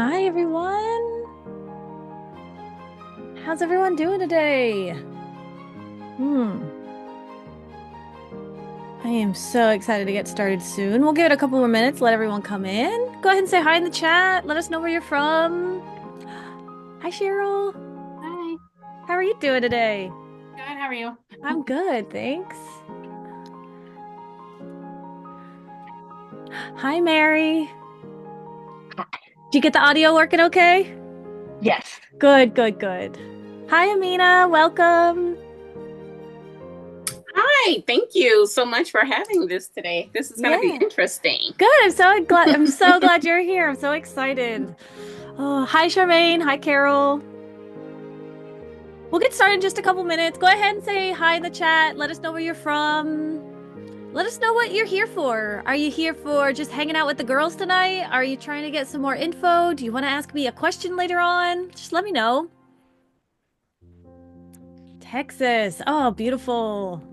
Hi, everyone. How's everyone doing today? Hmm. I am so excited to get started soon. We'll give it a couple more minutes, let everyone come in. Go ahead and say hi in the chat. Let us know where you're from. Hi, Cheryl. Hi. How are you doing today? Good. How are you? I'm good, thanks. Hi, Mary. Did you get the audio working okay? Yes. Good, good, good. Hi, Amina. Welcome. Hi, thank you so much for having this today. This is going to be Yeah. interesting. Good. I'm so glad you're here. I'm so excited. Oh, hi, Charmaine. Hi, Carol. We'll get started in just a couple minutes. Go ahead and say hi in the chat. Let us know where you're from. Let us know what you're here for. Are you here for just hanging out with the girls tonight? Are you trying to get some more info? Do you want to ask me a question later on? Just let me know. Texas. Oh, beautiful.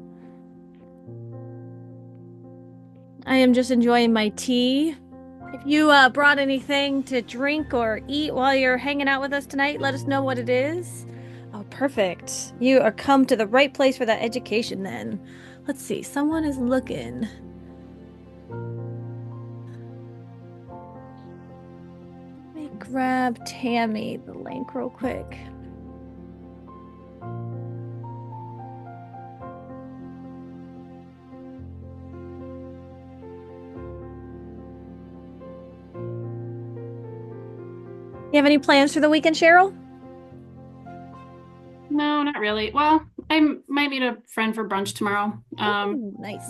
I am just enjoying my tea. If you brought anything to drink or eat while you're hanging out with us tonight, let us know what it is. Oh, perfect. You are come to the right place for that education then. Let's see. Someone is looking. Let me grab Tammy the link real quick. You have any plans for the weekend, Cheryl? No, not really. Well, might meet a friend for brunch tomorrow. Ooh, I'm nice.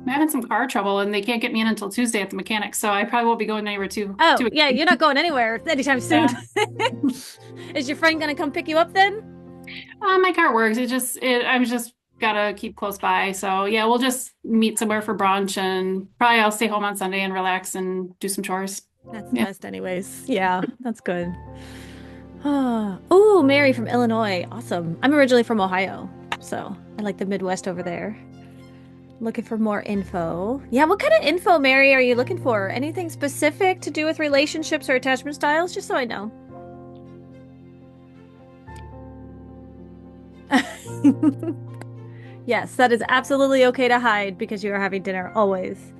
having some car trouble and they can't get me in until Tuesday at the mechanic, so I probably won't be going anywhere too Oh, yeah, you're not going anywhere anytime soon. yeah. Is your friend gonna come pick you up then? My car works. I'm just gotta keep close by. So yeah, we'll just meet somewhere for brunch and probably I'll stay home on Sunday and relax and do some chores. That's the Yeah. best anyways. Yeah, that's good. Oh, Mary from Illinois. Awesome. I'm originally from Ohio, so I like the Midwest over there. Looking for more info. Yeah, what kind of info, Mary, are you looking for? Anything specific to do with relationships or attachment styles? Just so I know. Yes, that is absolutely okay to hide because you are having dinner always.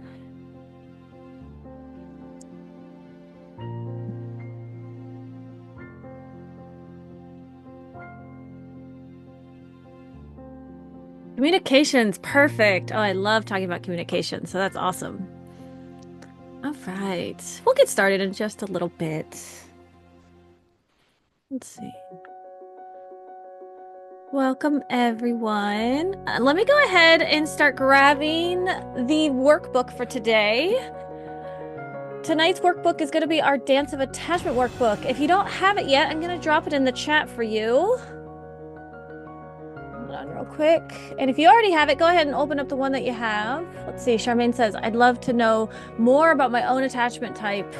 Communications, perfect. Oh, I love talking about communication, so that's awesome. All right. We'll get started in just a little bit. Let's see. Welcome, everyone. Let me go ahead and start grabbing the workbook for today. Tonight's workbook is going to be our Dance of Attachment workbook. If you don't have it yet, I'm going to drop it in the chat for you. Hold on real quick. And if you already have it, go ahead and open up the one that you have. Let's see. Charmaine says, I'd love to know more about my own attachment type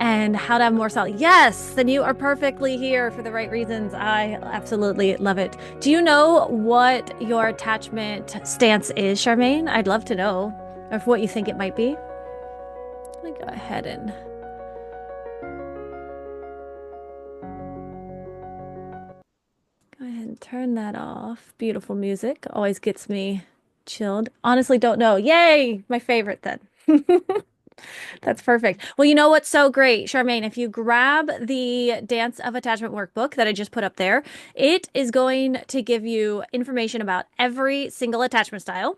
and how to have more solid. Yes, then you are perfectly here for the right reasons. I absolutely love it. Do you know what your attachment stance is, Charmaine? I'd love to know, or what you think it might be. Let me go ahead and go ahead and turn that off. Beautiful music. Always gets me chilled. Honestly, don't know. Yay! My favorite then. That's perfect. Well, you know what's so great, Charmaine? If you grab the Dance of Attachment workbook that I just put up there, it is going to give you information about every single attachment style,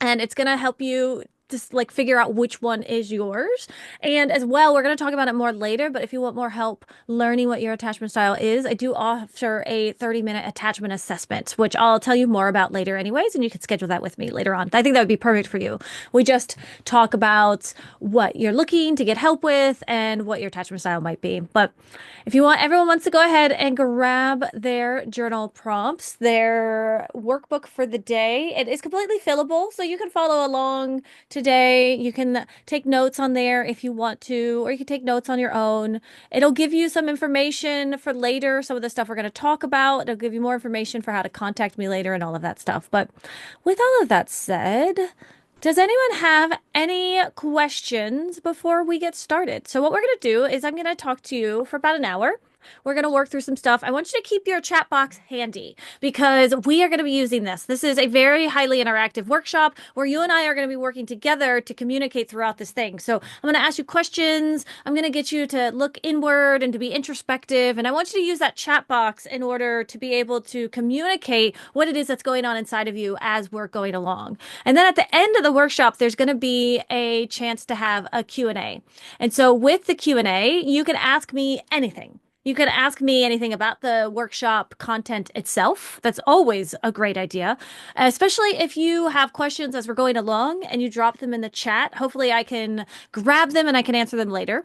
and it's going to help you just like figure out which one is yours. And as well, we're going to talk about it more later, but if you want more help learning what your attachment style is, I do offer a 30-minute attachment assessment, which I'll tell you more about later anyways, and you can schedule that with me later on. I think that would be perfect for you. We just talk about what you're looking to get help with and what your attachment style might be. But if you want, everyone wants to go ahead and grab their journal prompts, their workbook for the day. It is completely fillable, so you can follow along today. You can take notes on there if you want to, or you can take notes on your own. It'll give you some information for later, some of the stuff we're going to talk about. It'll give you more information for how to contact me later and all of that stuff. But with all of that said, Does anyone have any questions before we get started? So what we're going to do is I'm going to talk to you for about an hour. We're going to work through some stuff. I want you to keep your chat box handy because we are going to be using this. This is a very highly interactive workshop where you and I are going to be working together to communicate throughout this thing. So I'm going to ask you questions. I'm going to get you to look inward and to be introspective. And I want you to use that chat box in order to be able to communicate what it is that's going on inside of you as we're going along. And then at the end of the workshop, there's going to be a chance to have a Q&A. And so with the Q&A, you can ask me anything. You can ask me anything about the workshop content itself. That's always a great idea, especially if you have questions as we're going along and you drop them in the chat. Hopefully, I can grab them and I can answer them later.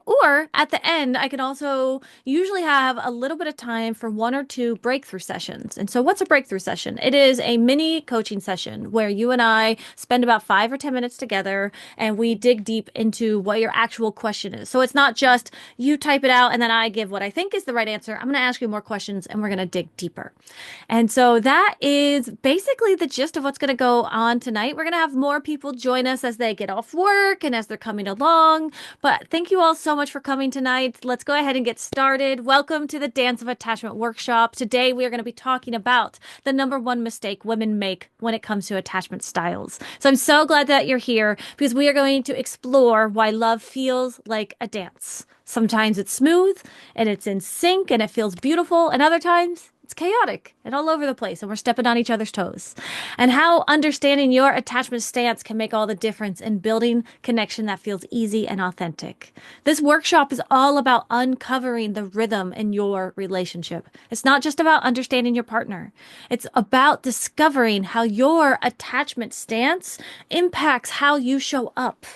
Or at the end, I can also usually have a little bit of time for one or two breakthrough sessions. And so, what's a breakthrough session? It is a mini coaching session where you and I spend about 5 or 10 minutes together and we dig deep into what your actual question is. So, it's not just you type it out and then I give what I think is the right answer. I'm going to ask you more questions and we're going to dig deeper. And so that is basically the gist of what's going to go on tonight. We're going to have more people join us as they get off work and as they're coming along. But thank you all so much for coming tonight. Let's go ahead and get started. Welcome to the Dance of Attachment workshop. Today we are going to be talking about the number one mistake women make when it comes to attachment styles. So I'm so glad that you're here because we are going to explore why love feels like a dance. Sometimes it's smooth and it's in sync and it feels beautiful, and other times it's chaotic and all over the place, and we're stepping on each other's toes. And how understanding your attachment stance can make all the difference in building connection that feels easy and authentic. This workshop is all about uncovering the rhythm in your relationship. It's not just about understanding your partner, it's about discovering how your attachment stance impacts how you show up,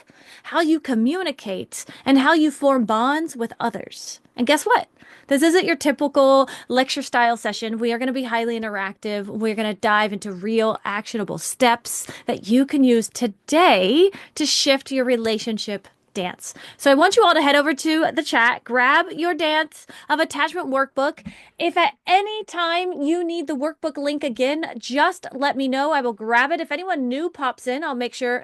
how you communicate, and how you form bonds with others. And guess what? This isn't your typical lecture style session. We are going to be highly interactive. We're going to dive into real actionable steps that you can use today to shift your relationship dance. So I want you all to head over to the chat, grab your Dance of Attachment workbook. If at any time you need the workbook link again, just let me know. I will grab it. If anyone new pops in, I'll make sure.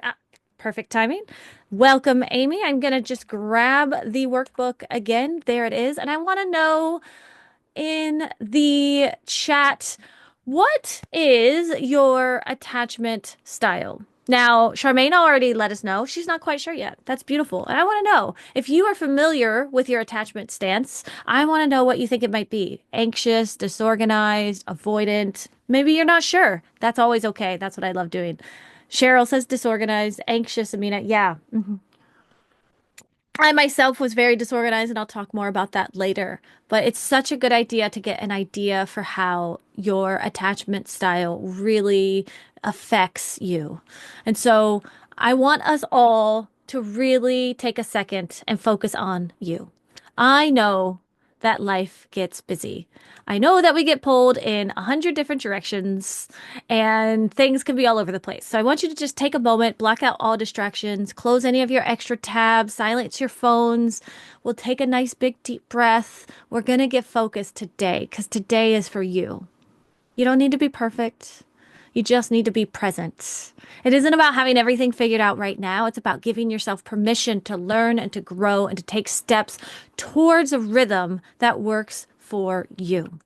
Perfect timing. Welcome, Amy. I'm going to just grab the workbook again. There it is. And I want to know in the chat, what is your attachment style? Now, Charmaine already let us know. She's not quite sure yet. That's beautiful. And I want to know if you are familiar with your attachment stance. I want to know what you think it might be. Anxious, disorganized, avoidant. Maybe you're not sure. That's always okay. That's what I love doing. Cheryl says disorganized, anxious, Amina. Yeah. I myself was very disorganized, and I'll talk more about that later. But it's such a good idea to get an idea for how your attachment style really affects you. And so I want us all to really take a second and focus on you. I know that life gets busy. I know that we get pulled in 100 different directions and things can be all over the place. So I want you to just take a moment, block out all distractions, close any of your extra tabs, silence your phones. We'll take a nice big deep breath. We're going to get focused today because today is for you. You don't need to be perfect. You just need to be present. It isn't about having everything figured out right now. It's about giving yourself permission to learn and to grow and to take steps towards a rhythm that works for you.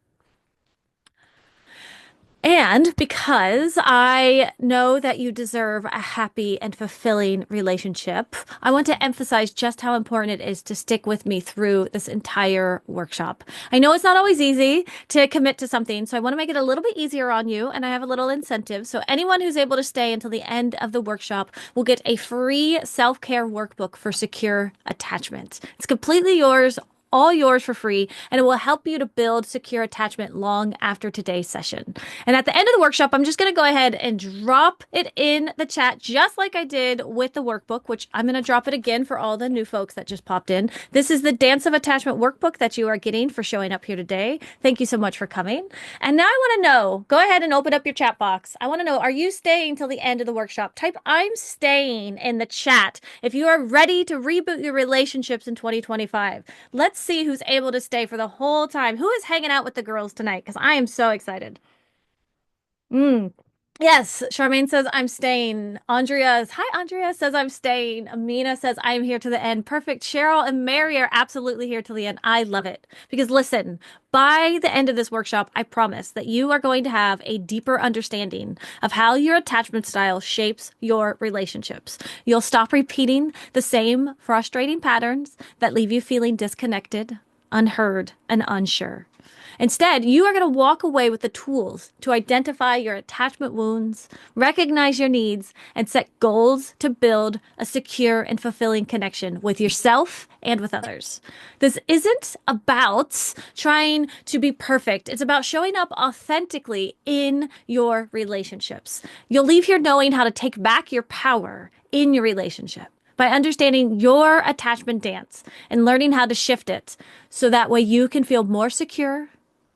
And because I know that you deserve a happy and fulfilling relationship, I want to emphasize just how important it is to stick with me through this entire workshop. I know it's not always easy to commit to something, so I want to make it a little bit easier on you, and I have a little incentive. So anyone who's able to stay until the end of the workshop will get a free self-care workbook for secure attachment. It's completely yours, all yours for free, and it will help you to build secure attachment long after today's session. And at the end of the workshop, I'm just going to go ahead and drop it in the chat, just like I did with the workbook, which I'm going to drop it again for all the new folks that just popped in. This is the Dance of Attachment workbook that you are getting for showing up here today. Thank you so much for coming. And now I want to know, go ahead and open up your chat box. I want to know, are you staying till the end of the workshop? Type I'm staying in the chat if you are ready to reboot your relationships in 2025. Let's see who's able to stay for the whole time. Who is hanging out with the girls tonight? Because I am so excited. Yes, Charmaine says I'm staying. Andrea says I'm staying. Amina says I'm here to the end. Perfect. Cheryl and Mary are absolutely here till the end. I love it. Because listen, by the end of this workshop, I promise that you are going to have a deeper understanding of how your attachment style shapes your relationships. You'll stop repeating the same frustrating patterns that leave you feeling disconnected, unheard, and unsure. Instead, you are going to walk away with the tools to identify your attachment wounds, recognize your needs, and set goals to build a secure and fulfilling connection with yourself and with others. This isn't about trying to be perfect. It's about showing up authentically in your relationships. You'll leave here knowing how to take back your power in your relationship by understanding your attachment dance and learning how to shift it so that way you can feel more secure,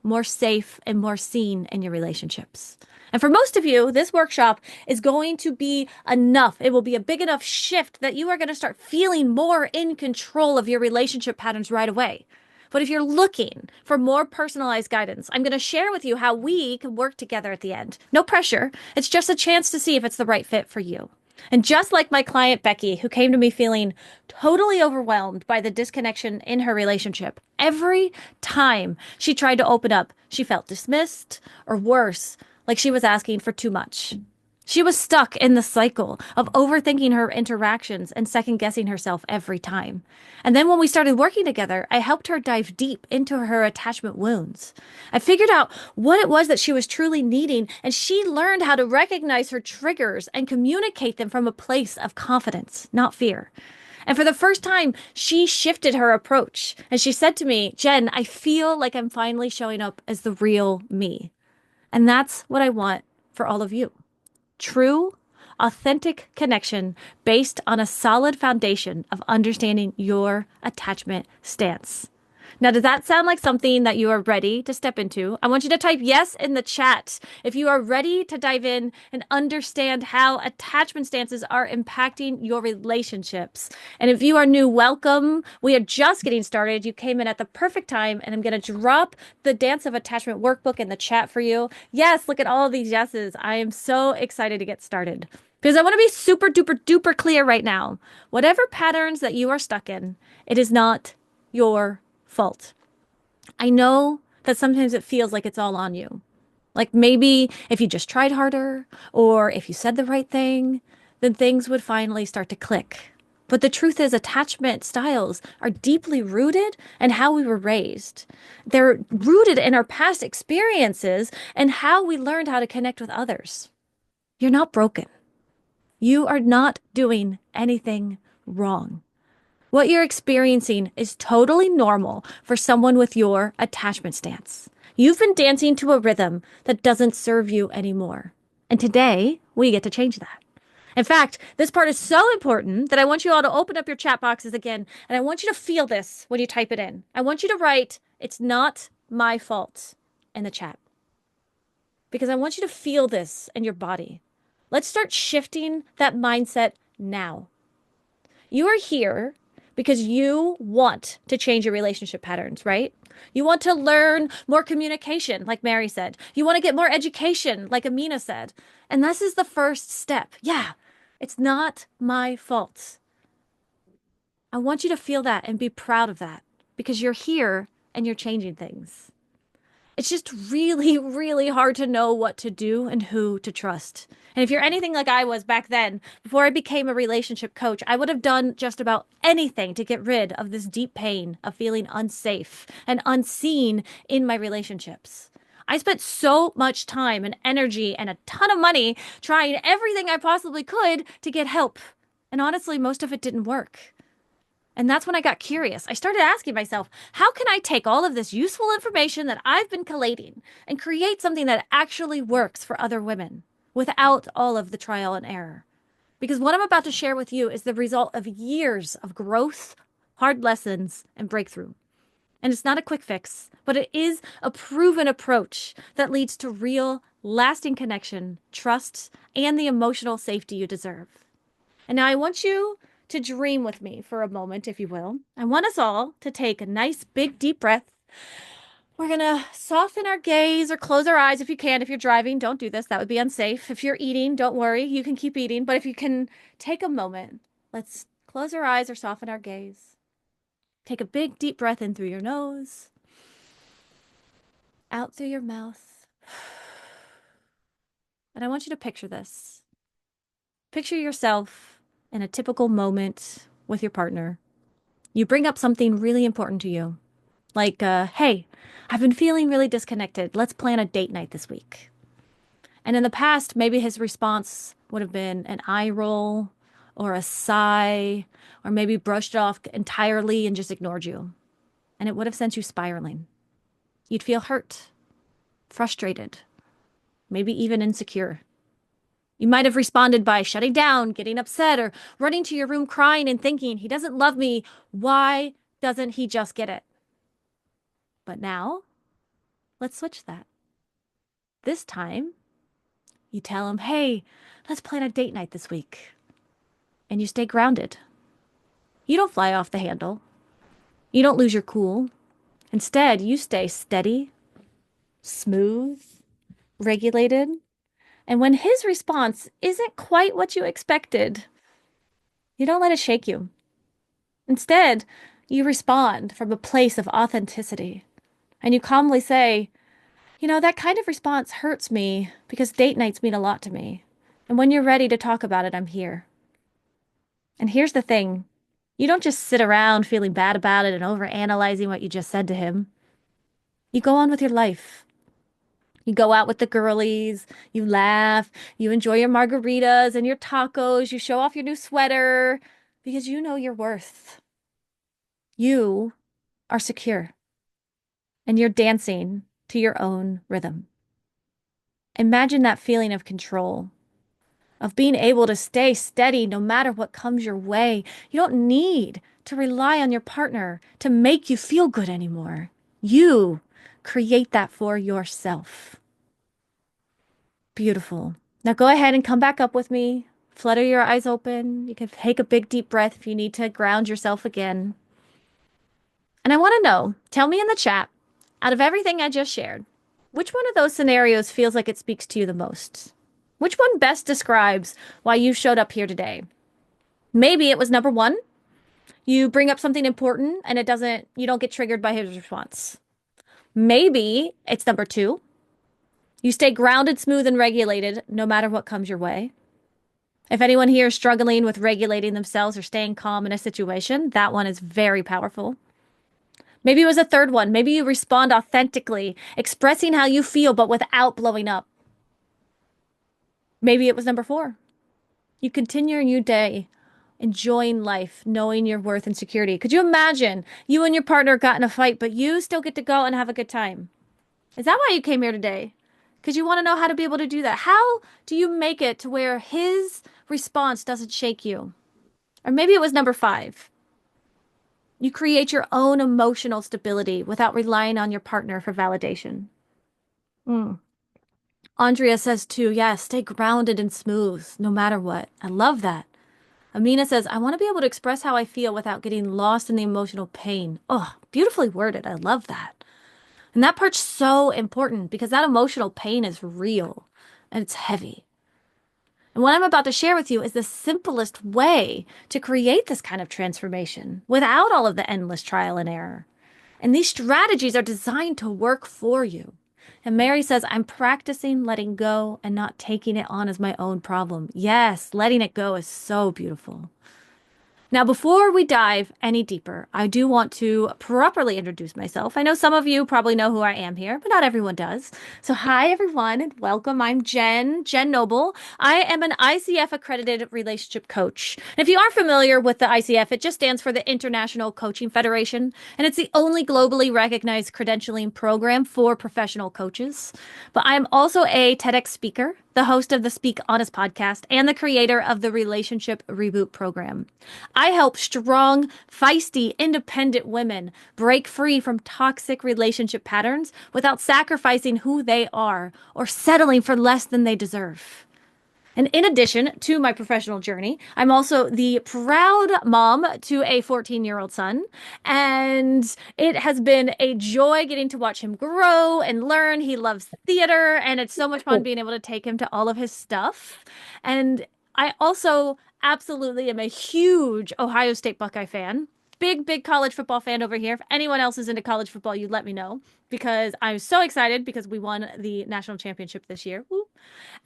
more safe, and more seen in your relationships. And for most of you, this workshop is going to be enough. It will be a big enough shift that you are going to start feeling more in control of your relationship patterns right away. But if you're looking for more personalized guidance, I'm going to share with you how we can work together at the end. No pressure. It's just a chance to see if it's the right fit for you. And just like my client Becky, who came to me feeling totally overwhelmed by the disconnection in her relationship, every time she tried to open up, she felt dismissed or worse, like she was asking for too much. She was stuck in the cycle of overthinking her interactions and second guessing herself every time. And then when we started working together, I helped her dive deep into her attachment wounds. I figured out what it was that she was truly needing, and she learned how to recognize her triggers and communicate them from a place of confidence, not fear. And for the first time, she shifted her approach. And she said to me, Jen, I feel like I'm finally showing up as the real me. And that's what I want for all of you. True, authentic connection based on a solid foundation of understanding your attachment stance. Now, does that sound like something that you are ready to step into? I want you to type yes in the chat if you are ready to dive in and understand how attachment stances are impacting your relationships. And if you are new, welcome. We are just getting started. You came in at the perfect time, and I'm going to drop the Dance of Attachment workbook in the chat for you. Yes, look at all of these yeses. I am so excited to get started. Because I want to be super duper duper clear right now. Whatever patterns that you are stuck in, it is not your fault. I know that sometimes it feels like it's all on you. Like maybe if you just tried harder or if you said the right thing, then things would finally start to click. But the truth is, attachment styles are deeply rooted in how we were raised. They're rooted in our past experiences and how we learned how to connect with others. You're not broken. You are not doing anything wrong. What you're experiencing is totally normal for someone with your attachment stance. You've been dancing to a rhythm that doesn't serve you anymore. And today, we get to change that. In fact, this part is so important that I want you all to open up your chat boxes again, and I want you to feel this when you type it in. I want you to write, "It's not my fault," in the chat. Because I want you to feel this in your body. Let's start shifting that mindset now. You are here because you want to change your relationship patterns, right? You want to learn more communication, like Mary said. You want to get more education, like Amina said. And this is the first step. Yeah, it's not my fault. I want you to feel that and be proud of that because you're here and you're changing things. It's just really, really hard to know what to do and who to trust. And if you're anything like I was back then, before I became a relationship coach, I would have done just about anything to get rid of this deep pain of feeling unsafe and unseen in my relationships. I spent so much time and energy and a ton of money trying everything I possibly could to get help. And honestly, most of it didn't work. And that's when I got curious. I started asking myself, how can I take all of this useful information that I've been collating and create something that actually works for other women without all of the trial and error? Because what I'm about to share with you is the result of years of growth, hard lessons, and breakthrough. And it's not a quick fix, but it is a proven approach that leads to real, lasting connection, trust, and the emotional safety you deserve. And now I want you to dream with me for a moment, if you will. I want us all to take a nice, big, deep breath We're gonna soften our gaze or close our eyes if you can. If you're driving, don't do this. That would be unsafe. If you're eating, don't worry. You can keep eating. But if you can take a moment, let's close our eyes or soften our gaze. Take a big, deep breath in through your nose, out through your mouth. And I want you to picture this. Picture yourself in a typical moment with your partner. You bring up something really important to you. Like, hey, I've been feeling really disconnected. Let's plan a date night this week. And in the past, maybe his response would have been an eye roll or a sigh, or maybe brushed it off entirely and just ignored you. And it would have sent you spiraling. You'd feel hurt, frustrated, maybe even insecure. You might have responded by shutting down, getting upset, or running to your room crying and thinking, he doesn't love me. Why doesn't he just get it? But now, let's switch that. This time, you tell him, hey, let's plan a date night this week. And you stay grounded. You don't fly off the handle. You don't lose your cool. Instead, you stay steady, smooth, regulated. And when his response isn't quite what you expected, you don't let it shake you. Instead, you respond from a place of authenticity. And you calmly say, that kind of response hurts me because date nights mean a lot to me. And when you're ready to talk about it, I'm here. And here's the thing. You don't just sit around feeling bad about it and overanalyzing what you just said to him. You go on with your life. You go out with the girlies, you laugh, you enjoy your margaritas and your tacos, you show off your new sweater because you know your worth. You are secure and you're dancing to your own rhythm. Imagine that feeling of control, of being able to stay steady no matter what comes your way. You don't need to rely on your partner to make you feel good anymore. You create that for yourself. Beautiful. Now go ahead and come back up with me. Flutter your eyes open. You can take a big deep breath if you need to ground yourself again. And I want to know, tell me in the chat, out of everything I just shared, which one of those scenarios feels like it speaks to you the most? Which one best describes why you showed up here today? Maybe it was number one. You bring up something important and you don't get triggered by his response. Maybe it's number two. You stay grounded, smooth, and regulated no matter what comes your way. If anyone here is struggling with regulating themselves or staying calm in a situation, that one is very powerful. Maybe it was a third one. Maybe you respond authentically, expressing how you feel, but without blowing up. Maybe it was number four. You continue your day, enjoying life, knowing your worth and security. Could you imagine you and your partner got in a fight, but you still get to go and have a good time? Is that why you came here today? Because you want to know how to be able to do that. How do you make it to where his response doesn't shake you? Or maybe it was number five. You create your own emotional stability without relying on your partner for validation. Andrea says too, yeah, stay grounded and smooth no matter what. I love that. Amina says, I want to be able to express how I feel without getting lost in the emotional pain. Oh, beautifully worded. I love that. And that part's so important because that emotional pain is real and it's heavy. And what I'm about to share with you is the simplest way to create this kind of transformation without all of the endless trial and error. And these strategies are designed to work for you. And Mary says, I'm practicing letting go and not taking it on as my own problem. Yes, letting it go is so beautiful. Now, before we dive any deeper, I do want to properly introduce myself. I know some of you probably know who I am here, but not everyone does. So hi, everyone, and welcome. I'm Jen Noble. I am an ICF accredited relationship coach. And if you aren't familiar with the ICF, it just stands for the International Coaching Federation, and it's the only globally recognized credentialing program for professional coaches. But I am also a TEDx speaker, the host of the Speak Honest podcast, and the creator of the Relationship Reboot program. I help strong, feisty, independent women break free from toxic relationship patterns without sacrificing who they are or settling for less than they deserve. And in addition to my professional journey, I'm also the proud mom to a 14-year-old son. And it has been a joy getting to watch him grow and learn. He loves theater, and it's so much fun being able to take him to all of his stuff. And I also absolutely am a huge Ohio State Buckeye fan. Big, big college football fan over here. If anyone else is into college football, you let me know because I'm so excited because we won the national championship this year. Woo.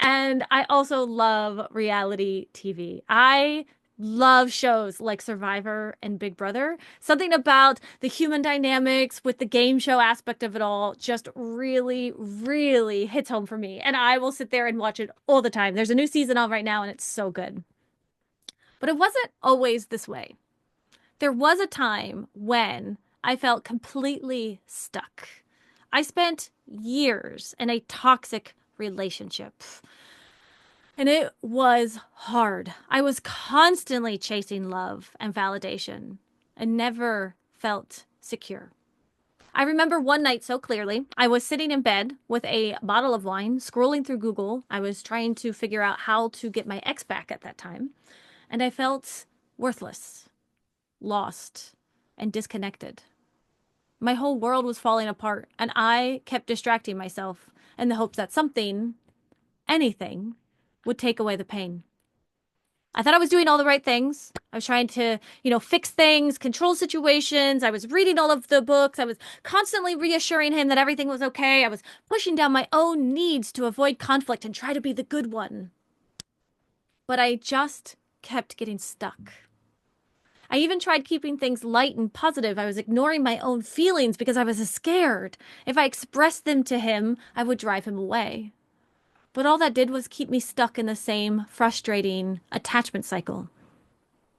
And I also love reality TV. I love shows like Survivor and Big Brother. Something about the human dynamics with the game show aspect of it all just really, really hits home for me. And I will sit there and watch it all the time. There's a new season on right now, and it's so good. But it wasn't always this way. There was a time when I felt completely stuck. I spent years in a toxic relationship. And it was hard. I was constantly chasing love and validation and never felt secure. I remember one night so clearly. I was sitting in bed with a bottle of wine, scrolling through Google. I was trying to figure out how to get my ex back at that time. And I felt worthless, lost, and disconnected. My whole world was falling apart, and I kept distracting myself in the hopes that something, anything, would take away the pain. I thought I was doing all the right things. I was trying to, fix things, control situations. I was reading all of the books. I was constantly reassuring him that everything was okay. I was pushing down my own needs to avoid conflict and try to be the good one. But I just kept getting stuck. I even tried keeping things light and positive. I was ignoring my own feelings because I was scared. If I expressed them to him, I would drive him away. But all that did was keep me stuck in the same frustrating attachment cycle.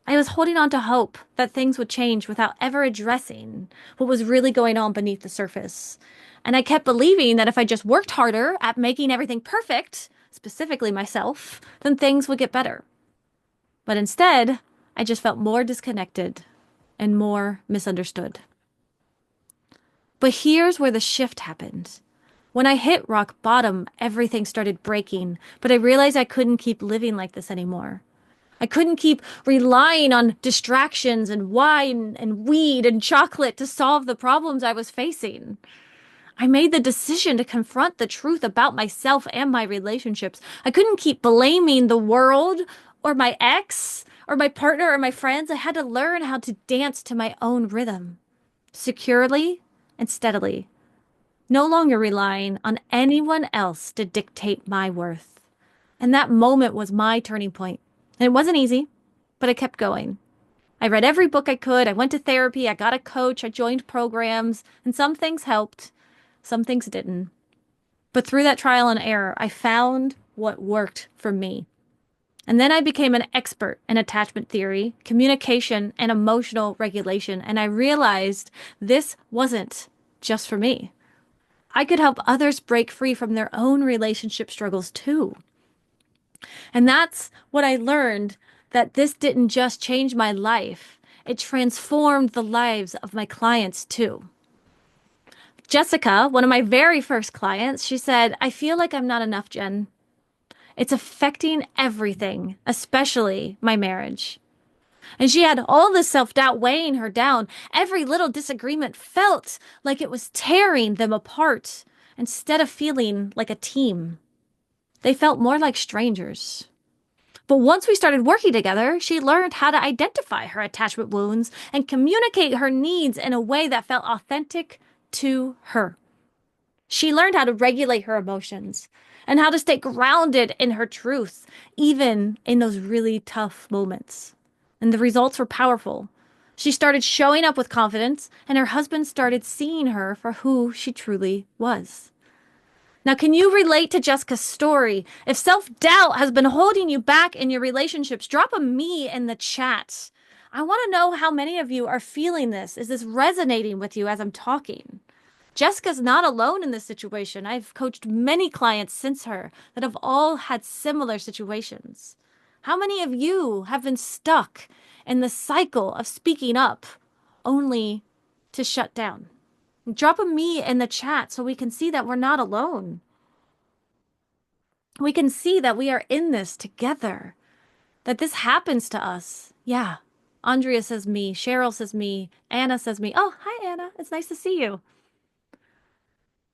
I was holding on to hope that things would change without ever addressing what was really going on beneath the surface. And I kept believing that if I just worked harder at making everything perfect, specifically myself, then things would get better. But instead, I just felt more disconnected and more misunderstood. But here's where the shift happened. When I hit rock bottom, everything started breaking, but I realized I couldn't keep living like this anymore. I couldn't keep relying on distractions and wine and weed and chocolate to solve the problems I was facing. I made the decision to confront the truth about myself and my relationships. I couldn't keep blaming the world or my ex or my partner or my friends. I had to learn how to dance to my own rhythm, securely and steadily, no longer relying on anyone else to dictate my worth. And that moment was my turning point. And it wasn't easy, but I kept going. I read every book I could. I went to therapy. I got a coach. I joined programs. And some things helped, some things didn't. But through that trial and error, I found what worked for me. And then I became an expert in attachment theory, communication, and emotional regulation. And I realized this wasn't just for me. I could help others break free from their own relationship struggles too. And that's what I learned, that this didn't just change my life, it transformed the lives of my clients too. Jessica, one of my very first clients, she said, "I feel like I'm not enough, Jen. It's affecting everything, especially my marriage." And she had all this self-doubt weighing her down. Every little disagreement felt like it was tearing them apart instead of feeling like a team. They felt more like strangers. But once we started working together, she learned how to identify her attachment wounds and communicate her needs in a way that felt authentic to her. She learned how to regulate her emotions and how to stay grounded in her truth, even in those really tough moments. And the results were powerful. She started showing up with confidence, and her husband started seeing her for who she truly was. Now, can you relate to Jessica's story? If self-doubt has been holding you back in your relationships, drop a me in the chat. I want to know how many of you are feeling this. Is this resonating with you as I'm talking? Jessica's not alone in this situation. I've coached many clients since her that have all had similar situations. How many of you have been stuck in the cycle of speaking up only to shut down? Drop a me in the chat so we can see that we're not alone. We can see that we are in this together, that this happens to us. Yeah. Andrea says me. Cheryl says me. Anna says me. Oh, hi, Anna. It's nice to see you.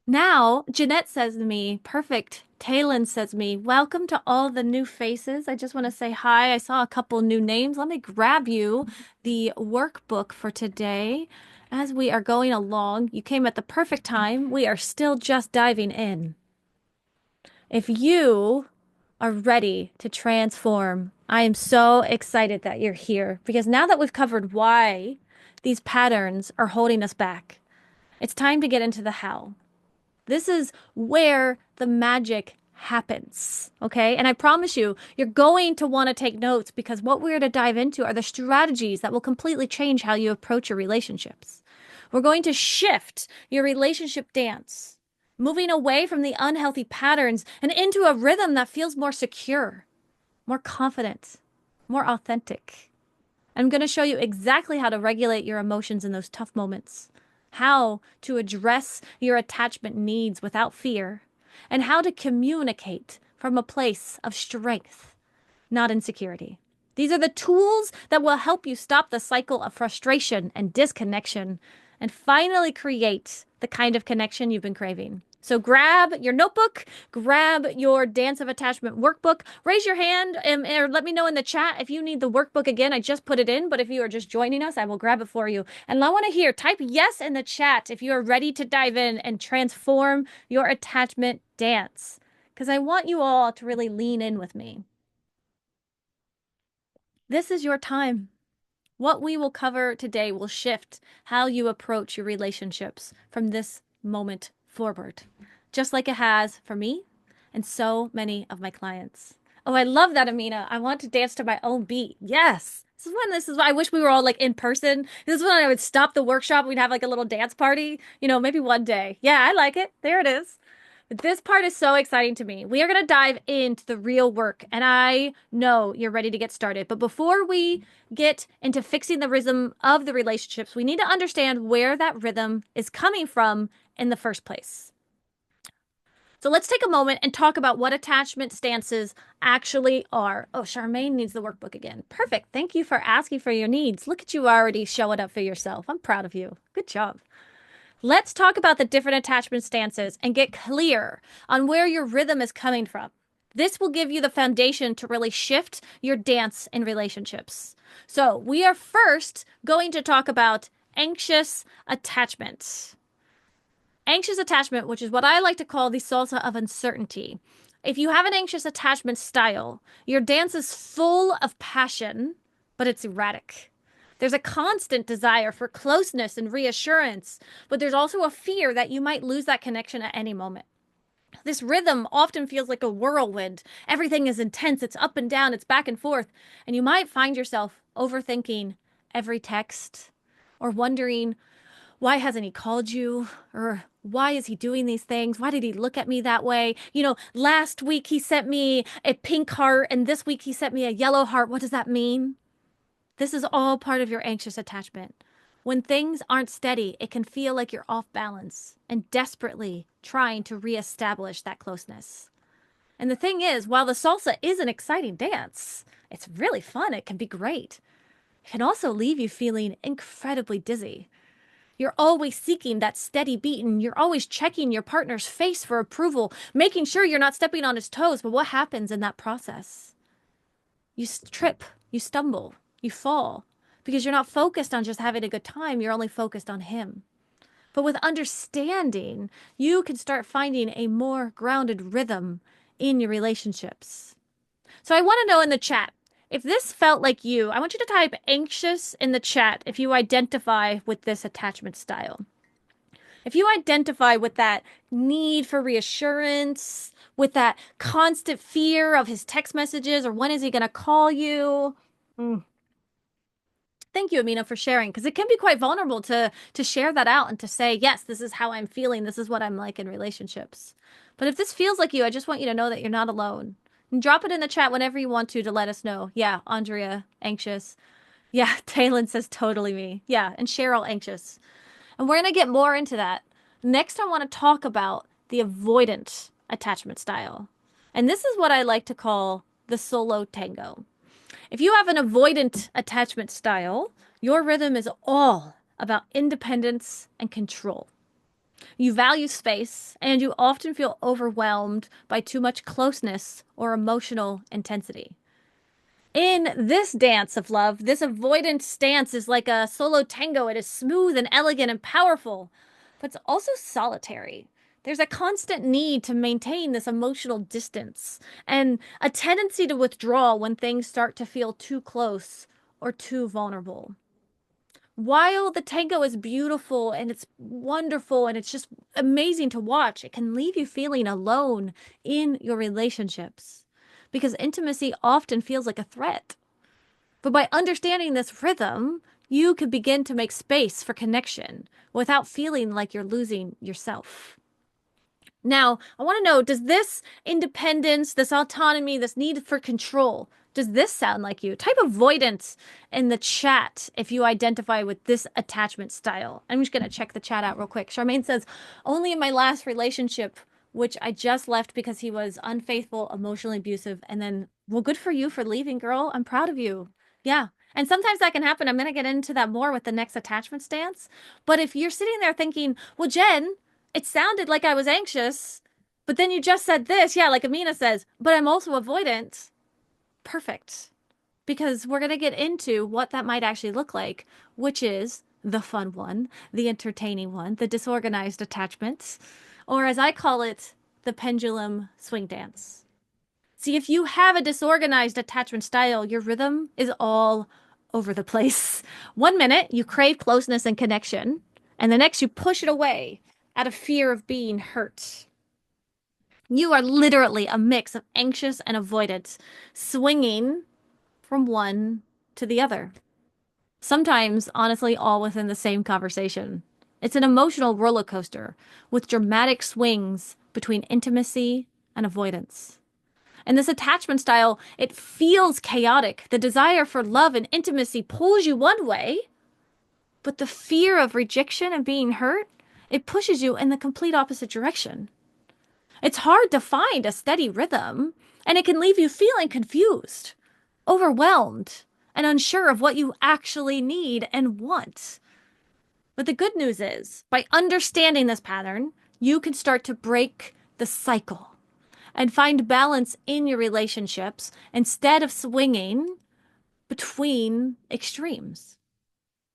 Now, Jeanette says to me, perfect. Taylin says me, welcome to all the new faces. I just want to say hi. I saw a couple new names. Let me grab you the workbook for today. As we are going along, you came at the perfect time. We are still just diving in. If you are ready to transform, I am so excited that you're here because now that we've covered why these patterns are holding us back, it's time to get into the how. This is where the magic happens. Okay. And I promise you, you're going to want to take notes because what we're to dive into are the strategies that will completely change how you approach your relationships. We're going to shift your relationship dance, moving away from the unhealthy patterns and into a rhythm that feels more secure, more confident, more authentic. I'm going to show you exactly how to regulate your emotions in those tough moments, how to address your attachment needs without fear, and how to communicate from a place of strength, not insecurity. These are the tools that will help you stop the cycle of frustration and disconnection and finally create the kind of connection you've been craving. So grab your notebook, grab your Dance of Attachment workbook, raise your hand or let me know in the chat if you need the workbook again. I just put it in, but if you are just joining us, I will grab it for you. And I want to hear, type yes in the chat if you are ready to dive in and transform your attachment dance, because I want you all to really lean in with me. This is your time. What we will cover today will shift how you approach your relationships from this moment forward, just like it has for me and so many of my clients. Oh, I love that, Amina. I want to dance to my own beat. Yes. This is why I wish we were all like in person. This is when I would stop the workshop. We'd have like a little dance party, maybe one day. Yeah, I like it. There it is. But this part is so exciting to me. We are going to dive into the real work, and I know you're ready to get started. But before we get into fixing the rhythm of the relationships, we need to understand where that rhythm is coming from in the first place. So let's take a moment and talk about what attachment stances actually are. Oh, Charmaine needs the workbook again. Perfect. Thank you for asking for your needs. Look at you already showing up for yourself. I'm proud of you. Good job. Let's talk about the different attachment stances and get clear on where your rhythm is coming from. This will give you the foundation to really shift your dance in relationships. So we are first going to talk about anxious attachment. Anxious attachment, which is what I like to call the salsa of uncertainty. If you have an anxious attachment style, your dance is full of passion, but it's erratic. There's a constant desire for closeness and reassurance, but there's also a fear that you might lose that connection at any moment. This rhythm often feels like a whirlwind. Everything is intense, it's up and down, it's back and forth, and you might find yourself overthinking every text or wondering, why hasn't he called you? Or why is he doing these things? Why did he look at me that way? Last week he sent me a pink heart, and this week he sent me a yellow heart. What does that mean? This is all part of your anxious attachment. When things aren't steady, it can feel like you're off balance and desperately trying to reestablish that closeness. And the thing is, while the salsa is an exciting dance, it's really fun. It can be great. It can also leave you feeling incredibly dizzy. You're always seeking that steady beat and you're always checking your partner's face for approval, making sure you're not stepping on his toes. But what happens in that process? You trip, you stumble, you fall because you're not focused on just having a good time. You're only focused on him. But with understanding, you can start finding a more grounded rhythm in your relationships. So I want to know in the chat, if this felt like you, I want you to type anxious in the chat if you identify with this attachment style. If you identify with that need for reassurance, with that constant fear of his text messages or when is he going to call you? Thank you, Amina, for sharing, because it can be quite vulnerable to share that out and to say, yes, this is how I'm feeling. This is what I'm like in relationships. But if this feels like you, I just want you to know that you're not alone. And drop it in the chat whenever you want to let us know. Yeah, Andrea, anxious. Yeah, Taylin says totally me. Yeah, and Cheryl, anxious. And we're going to get more into that. Next, I want to talk about the avoidant attachment style. And this is what I like to call the solo tango. If you have an avoidant attachment style, your rhythm is all about independence and control. You value space, and you often feel overwhelmed by too much closeness or emotional intensity. In this dance of love, this avoidant stance is like a solo tango. It is smooth and elegant and powerful, but it's also solitary. There's a constant need to maintain this emotional distance and a tendency to withdraw when things start to feel too close or too vulnerable. While the tango is beautiful and it's wonderful and it's just amazing to watch, it can leave you feeling alone in your relationships because intimacy often feels like a threat. But by understanding this rhythm, you can begin to make space for connection without feeling like you're losing yourself. Now, I want to know, does this independence, this autonomy, this need for control, does this sound like you? Type avoidance in the chat if you identify with this attachment style. I'm just going to check the chat out real quick. Charmaine says, only in my last relationship, which I just left because he was unfaithful, emotionally abusive, and then, well, good for you for leaving, girl. I'm proud of you. Yeah. And sometimes that can happen. I'm going to get into that more with the next attachment stance. But if you're sitting there thinking, well, Jen, it sounded like I was anxious, but then you just said this. Yeah, like Amina says, but I'm also avoidant. Perfect. Because we're going to get into what that might actually look like, which is the fun one, the entertaining one, the disorganized attachments, or as I call it, the pendulum swing dance. See, if you have a disorganized attachment style, your rhythm is all over the place. One minute you crave closeness and connection, and the next you push it away out of fear of being hurt. You are literally a mix of anxious and avoidance, swinging from one to the other. Sometimes, honestly, all within the same conversation. It's an emotional roller coaster with dramatic swings between intimacy and avoidance. And this attachment style, it feels chaotic. The desire for love and intimacy pulls you one way, but the fear of rejection and being hurt, it pushes you in the complete opposite direction. It's hard to find a steady rhythm, and it can leave you feeling confused, overwhelmed, and unsure of what you actually need and want. But the good news is, by understanding this pattern, you can start to break the cycle and find balance in your relationships instead of swinging between extremes.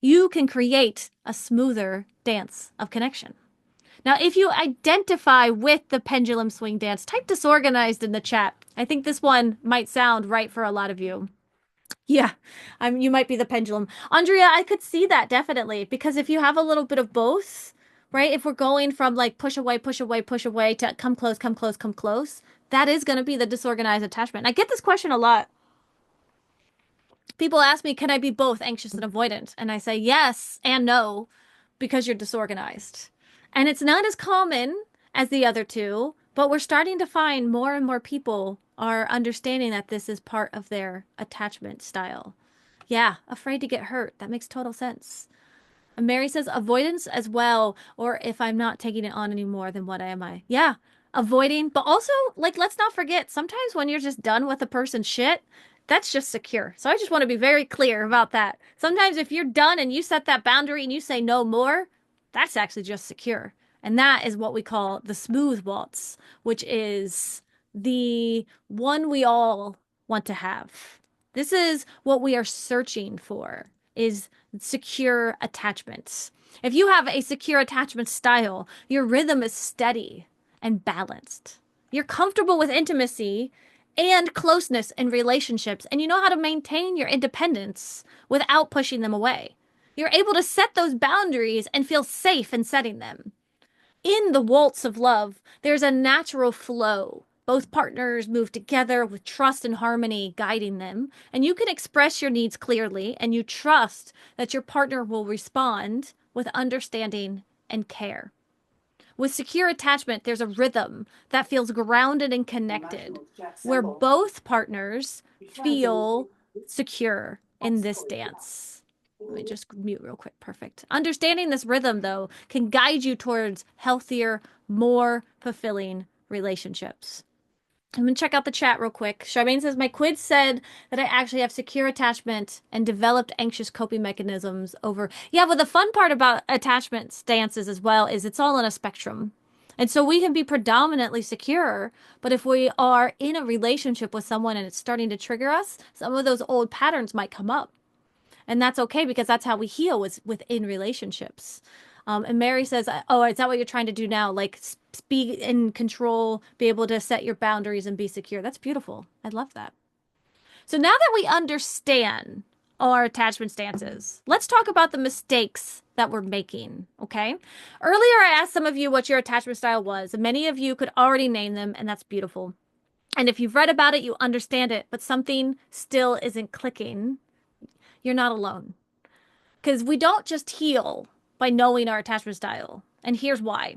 You can create a smoother dance of connection. Now, if you identify with the pendulum swing dance, type disorganized in the chat. I think this one might sound right for a lot of you. Yeah, you might be the pendulum. Andrea, I could see that definitely because if you have a little bit of both, right? If we're going from like push away, push away, push away to come close, come close, come close, that is going to be the disorganized attachment. I get this question a lot. People ask me, can I be both anxious and avoidant? And I say yes and no because you're disorganized. And it's not as common as the other two, but we're starting to find more and more people are understanding that this is part of their attachment style. Yeah, afraid to get hurt. That makes total sense. And Mary says avoidance as well, or if I'm not taking it on anymore, then what am I? Yeah, avoiding, but also like let's not forget sometimes when you're just done with a person's shit, that's just secure. So I just want to be very clear about that. Sometimes if you're done and you set that boundary and you say no more, that's actually just secure. And that is what we call the smooth waltz, which is the one we all want to have. This is what we are searching for is secure attachments. If you have a secure attachment style, your rhythm is steady and balanced. You're comfortable with intimacy and closeness in relationships, and you know how to maintain your independence without pushing them away. You're able to set those boundaries and feel safe in setting them. In the waltz of love, there's a natural flow. Both partners move together with trust and harmony guiding them, and you can express your needs clearly, and you trust that your partner will respond with understanding and care. With secure attachment, there's a rhythm that feels grounded and connected, where both partners feel secure in this dance. Let me just mute real quick. Perfect. Understanding this rhythm, though, can guide you towards healthier, more fulfilling relationships. I'm gonna check out the chat real quick. Charmaine says, my quid said that I actually have secure attachment and developed anxious coping mechanisms over. Yeah, but the fun part about attachment stances as well is it's all on a spectrum. And so we can be predominantly secure, but if we are in a relationship with someone and it's starting to trigger us, some of those old patterns might come up. And that's okay because that's how we heal is within relationships. And Mary says, "Oh, is that what you're trying to do now? Like be in control, be able to set your boundaries and be secure." That's beautiful. I love that. So now that we understand our attachment stances, let's talk about the mistakes that we're making. Okay. Earlier, I asked some of you what your attachment style was, and many of you could already name them, and that's beautiful. And if you've read about it, you understand it, but something still isn't clicking. You're not alone. Because we don't just heal by knowing our attachment style. And here's why.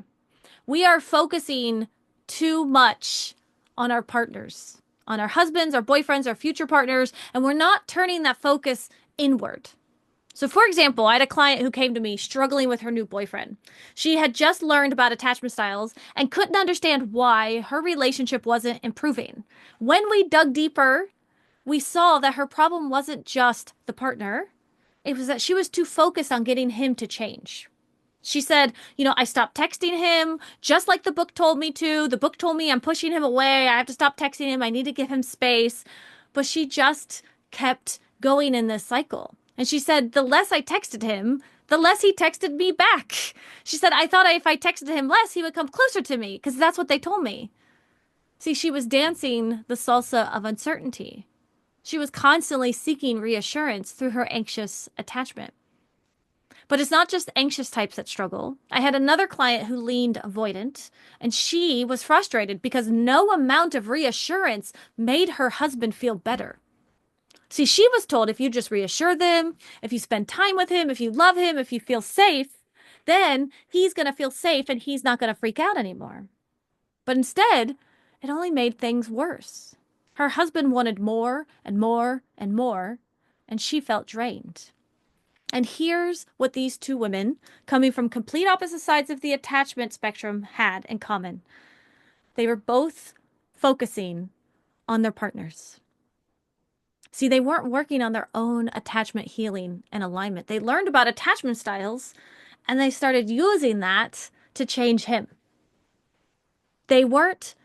We are focusing too much on our partners, on our husbands, our boyfriends, our future partners, and we're not turning that focus inward. So, for example, I had a client who came to me struggling with her new boyfriend. She had just learned about attachment styles and couldn't understand why her relationship wasn't improving. When we dug deeper, we saw that her problem wasn't just the partner, it was that she was too focused on getting him to change. She said, I stopped texting him just like the book told me to. The book told me I'm pushing him away. I have to stop texting him. I need to give him space. But she just kept going in this cycle. And she said, the less I texted him, the less he texted me back. She said, I thought if I texted him less, he would come closer to me because that's what they told me. See, she was dancing the salsa of uncertainty. She was constantly seeking reassurance through her anxious attachment. But it's not just anxious types that struggle. I had another client who leaned avoidant, and she was frustrated because no amount of reassurance made her husband feel better. See, she was told if you just reassure them, if you spend time with him, if you love him, if you feel safe, then he's going to feel safe and he's not going to freak out anymore. But instead, it only made things worse. Her husband wanted more and more and more, and she felt drained. And here's what these two women, coming from complete opposite sides of the attachment spectrum, had in common. They were both focusing on their partners. See, they weren't working on their own attachment healing and alignment. They learned about attachment styles, and they started using that to change him. They weren't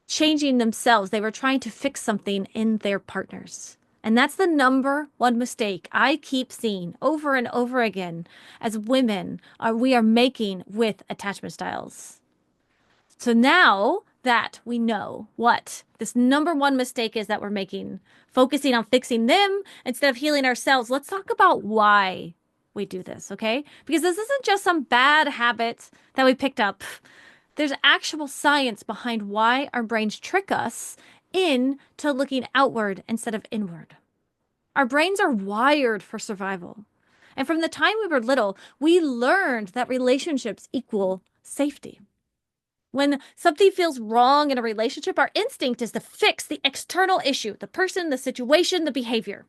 changing themselves. They were trying to fix something in their partners. And that's the number one mistake I keep seeing over and over again as women we are making with attachment styles. So now that we know what this number one mistake is that we're making, focusing on fixing them instead of healing ourselves, let's talk about why we do this, okay? Because this isn't just some bad habit that we picked up. There's actual science behind why our brains trick us into looking outward instead of inward. Our brains are wired for survival. And from the time we were little, we learned that relationships equal safety. When something feels wrong in a relationship, our instinct is to fix the external issue, the person, the situation, the behavior.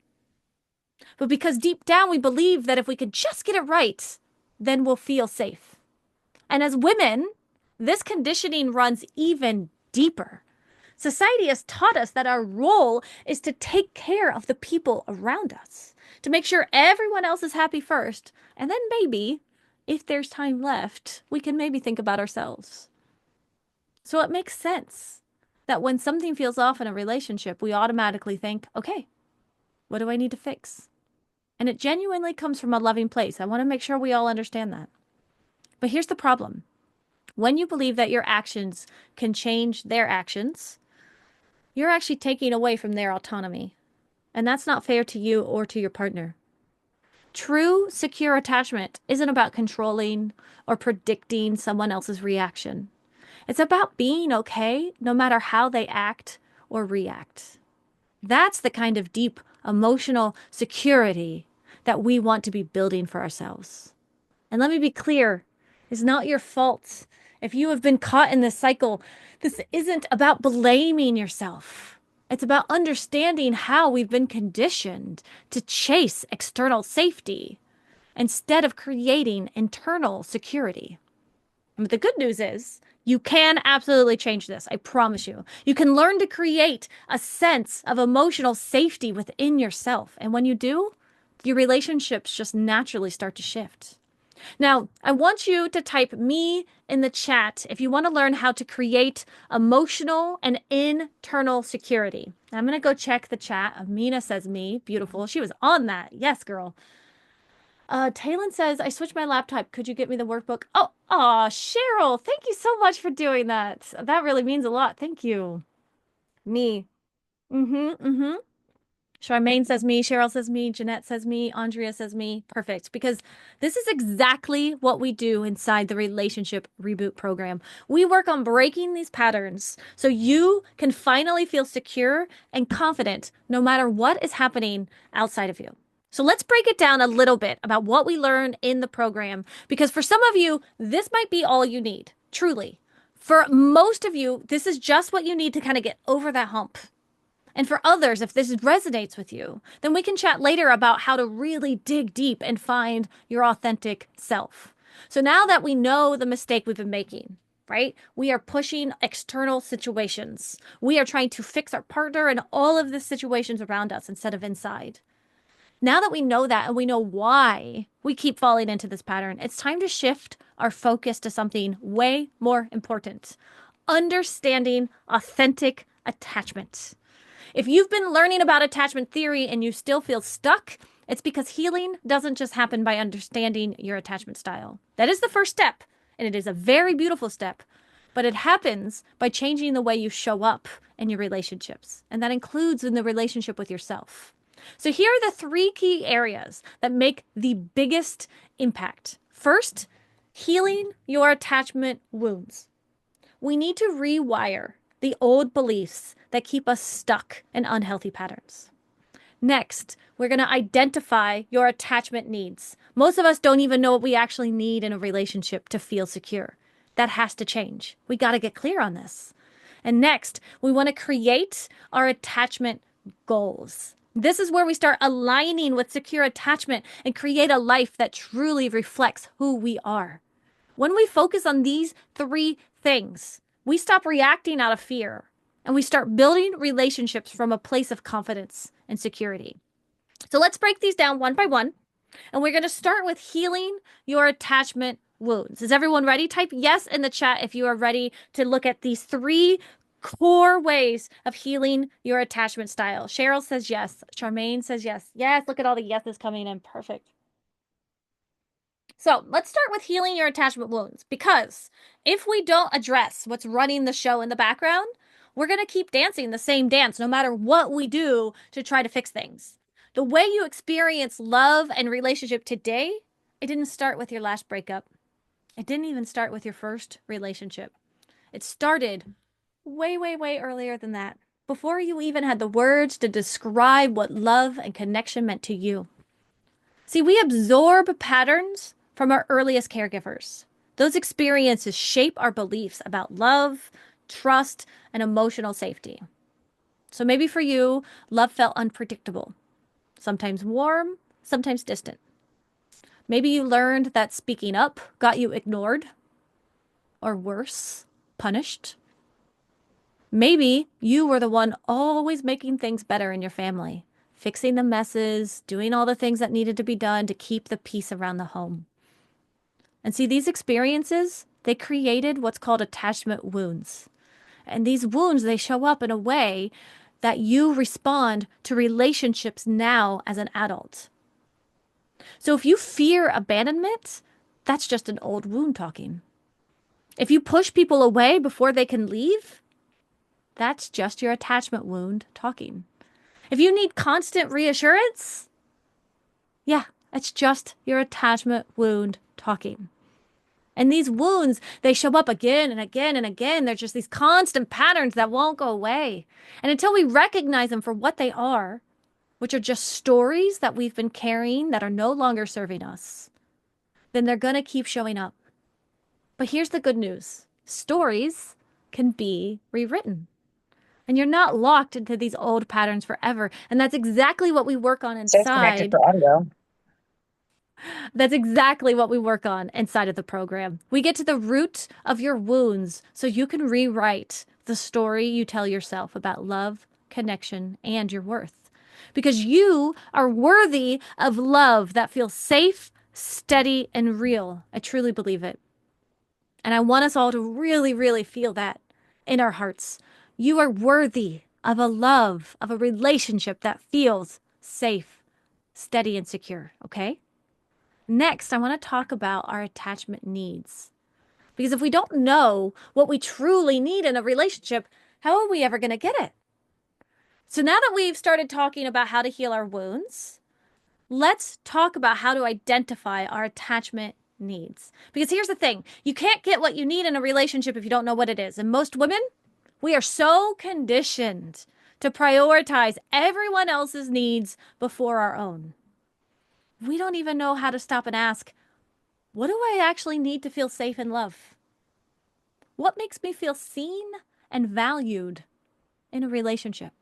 But because deep down we believe that if we could just get it right, then we'll feel safe. And as women, this conditioning runs even deeper. Society has taught us that our role is to take care of the people around us, to make sure everyone else is happy first, and then maybe, if there's time left, we can maybe think about ourselves. So it makes sense that when something feels off in a relationship, we automatically think, okay, what do I need to fix? And it genuinely comes from a loving place. I want to make sure we all understand that. But here's the problem. When you believe that your actions can change their actions, you're actually taking away from their autonomy. And that's not fair to you or to your partner. True secure attachment isn't about controlling or predicting someone else's reaction. It's about being okay no matter how they act or react. That's the kind of deep emotional security that we want to be building for ourselves. And let me be clear, it's not your fault. If you have been caught in this cycle, this isn't about blaming yourself. It's about understanding how we've been conditioned to chase external safety instead of creating internal security. But the good news is you can absolutely change this. I promise you. You can learn to create a sense of emotional safety within yourself. And when you do, your relationships just naturally start to shift. Now, I want you to type me in the chat if you want to learn how to create emotional and internal security. I'm going to go check the chat. Amina says me. Beautiful. She was on that. Yes, girl. Talon says, I switched my laptop. Could you get me the workbook? Oh, Cheryl, thank you so much for doing that. That really means a lot. Thank you. Me. Mm-hmm. Charmaine says me, Cheryl says me, Jeanette says me, Andrea says me. Perfect. Because this is exactly what we do inside the Relationship Reboot program. We work on breaking these patterns so you can finally feel secure and confident no matter what is happening outside of you. So let's break it down a little bit about what we learn in the program, because for some of you, this might be all you need, truly. For most of you, this is just what you need to kind of get over that hump. And for others, if this resonates with you, then we can chat later about how to really dig deep and find your authentic self. So now that we know the mistake we've been making, right? We are pushing external situations. We are trying to fix our partner and all of the situations around us instead of inside. Now that we know that and we know why we keep falling into this pattern, it's time to shift our focus to something way more important: understanding authentic attachment. If you've been learning about attachment theory and you still feel stuck, it's because healing doesn't just happen by understanding your attachment style. That is the first step, and it is a very beautiful step, but it happens by changing the way you show up in your relationships, and that includes in the relationship with yourself. So here are the three key areas that make the biggest impact. First, healing your attachment wounds. We need to rewire the old beliefs that keep us stuck in unhealthy patterns. Next, we're going to identify your attachment needs. Most of us don't even know what we actually need in a relationship to feel secure. That has to change. We got to get clear on this. And next, we want to create our attachment goals. This is where we start aligning with secure attachment and create a life that truly reflects who we are. When we focus on these three things, we stop reacting out of fear and we start building relationships from a place of confidence and security. So let's break these down one by one. And we're going to start with healing your attachment wounds. Is everyone ready? Type yes in the chat if you are ready to look at these three core ways of healing your attachment style. Cheryl says yes. Charmaine says yes. Yes, look at all the yeses coming in. Perfect. So let's start with healing your attachment wounds, because if we don't address what's running the show in the background, we're going to keep dancing the same dance no matter what we do to try to fix things. The way you experience love and relationship today, it didn't start with your last breakup. It didn't even start with your first relationship. It started way, way, way earlier than that, before you even had the words to describe what love and connection meant to you. See, we absorb patterns from our earliest caregivers. Those experiences shape our beliefs about love, trust, and emotional safety. So maybe for you, love felt unpredictable, sometimes warm, sometimes distant. Maybe you learned that speaking up got you ignored, or worse, punished. Maybe you were the one always making things better in your family, fixing the messes, doing all the things that needed to be done to keep the peace around the home. And see, these experiences, they created what's called attachment wounds. And these wounds, they show up in a way that you respond to relationships now as an adult. So if you fear abandonment, that's just an old wound talking. If you push people away before they can leave, that's just your attachment wound talking. If you need constant reassurance, yeah, it's just your attachment wound talking. And these wounds, they show up again and again and again. They're just these constant patterns that won't go away. And until we recognize them for what they are, which are just stories that we've been carrying that are no longer serving us, then they're going to keep showing up. But here's the good news. Stories can be rewritten. And you're not locked into these old patterns forever. And that's exactly what we work on Says connected inside. for audio. That's exactly what we work on inside of the program. We get to the root of your wounds so you can rewrite the story you tell yourself about love, connection, and your worth. Because you are worthy of love that feels safe, steady, and real. I truly believe it. And I want us all to really, really feel that in our hearts. You are worthy of a love, of a relationship that feels safe, steady, and secure. Okay? Next, I want to talk about our attachment needs. Because if we don't know what we truly need in a relationship, how are we ever going to get it? So now that we've started talking about how to heal our wounds, let's talk about how to identify our attachment needs. Because here's the thing, you can't get what you need in a relationship if you don't know what it is. And most women, we are so conditioned to prioritize everyone else's needs before our own. We don't even know how to stop and ask, what do I actually need to feel safe and love? What makes me feel seen and valued in a relationship?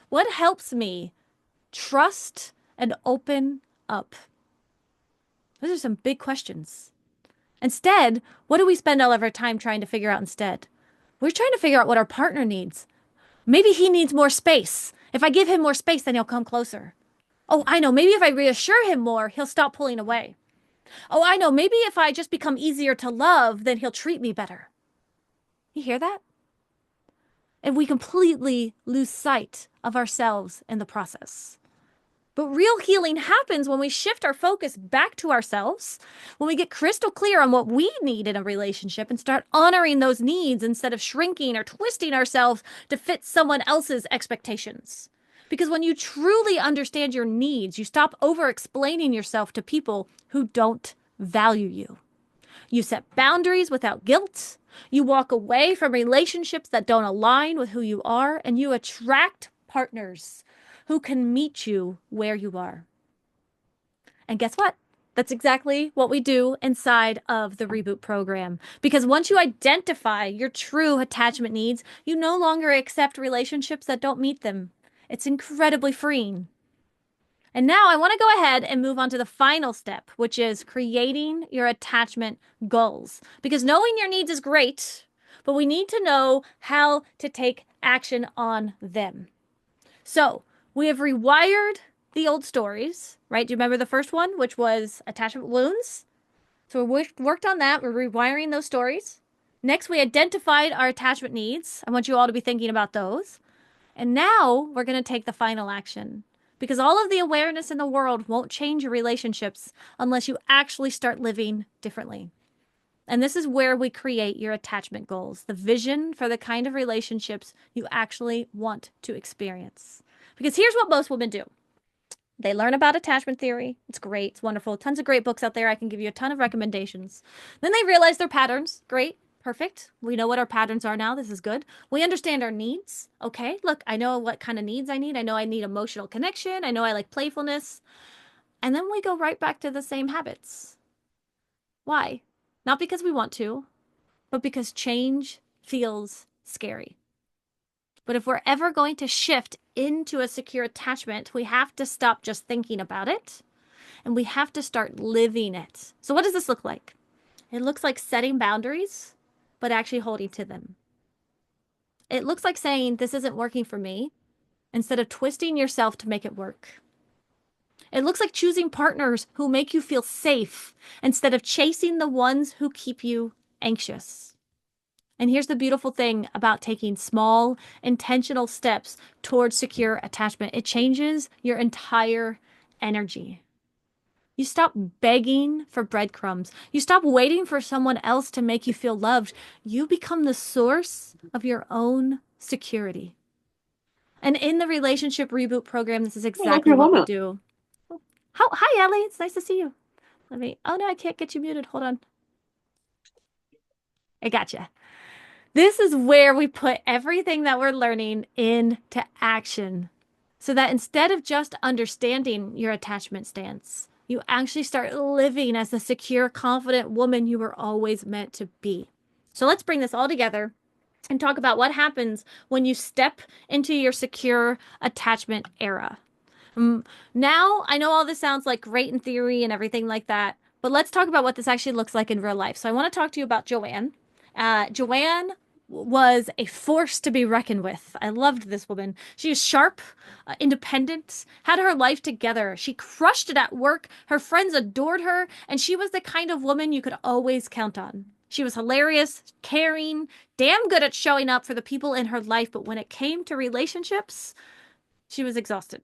What helps me trust and open up? Those are some big questions. Instead, what do we spend all of our time trying to figure out instead? We're trying to figure out what our partner needs. Maybe he needs more space. If I give him more space, then he'll come closer. Oh, I know. Maybe if I reassure him more, he'll stop pulling away. Oh, I know. Maybe if I just become easier to love, then he'll treat me better. You hear that? And we completely lose sight of ourselves in the process. But real healing happens when we shift our focus back to ourselves, when we get crystal clear on what we need in a relationship and start honoring those needs instead of shrinking or twisting ourselves to fit someone else's expectations. Because when you truly understand your needs, you stop over explaining yourself to people who don't value you. You set boundaries without guilt. You walk away from relationships that don't align with who you are, and you attract partners who can meet you where you are. And guess what? That's exactly what we do inside of the Reboot program. Because once you identify your true attachment needs, you no longer accept relationships that don't meet them. It's incredibly freeing. And now I want to go ahead and move on to the final step, which is creating your attachment goals. Because knowing your needs is great, but we need to know how to take action on them. So we have rewired the old stories, right? Do you remember the first one, which was attachment wounds? So we worked on that. We're rewiring those stories. Next, we identified our attachment needs. I want you all to be thinking about those. And now we're going to take the final action. Because all of the awareness in the world won't change your relationships unless you actually start living differently. And this is where we create your attachment goals, the vision for the kind of relationships you actually want to experience. Because here's what most women do. They learn about attachment theory. It's great. It's wonderful. Tons of great books out there. I can give you a ton of recommendations. Then they realize their patterns. Great. Perfect. We know what our patterns are now. This is good. We understand our needs. Okay, look, I know what kind of needs I need. I know I need emotional connection. I know I like playfulness. And then we go right back to the same habits. Why? Not because we want to, but because change feels scary. But if we're ever going to shift into a secure attachment, we have to stop just thinking about it and we have to start living it. So, what does this look like? It looks like setting boundaries, but actually holding to them. It looks like saying, this isn't working for me, instead of twisting yourself to make it work. It looks like choosing partners who make you feel safe instead of chasing the ones who keep you anxious. And here's the beautiful thing about taking small, intentional steps towards secure attachment. It changes your entire energy. You stop begging for breadcrumbs. You stop waiting for someone else to make you feel loved. You become the source of your own security. And in the Relationship Reboot program, this is exactly what we do. Hi, Ellie. It's nice to see you. Oh no, I can't get you muted. Hold on. I gotcha. This is where we put everything that we're learning into action so that instead of just understanding your attachment stance, you actually start living as the secure, confident woman you were always meant to be. So let's bring this all together and talk about what happens when you step into your secure attachment era. Now, I know all this sounds like great in theory and everything like that, but let's talk about what this actually looks like in real life. So I want to talk to you about Joanne. Joanne was a force to be reckoned with. I loved this woman. She is sharp, independent, had her life together. She crushed it at work. Her friends adored her, and she was the kind of woman you could always count on. She was hilarious, caring, damn good at showing up for the people in her life, but when it came to relationships, she was exhausted.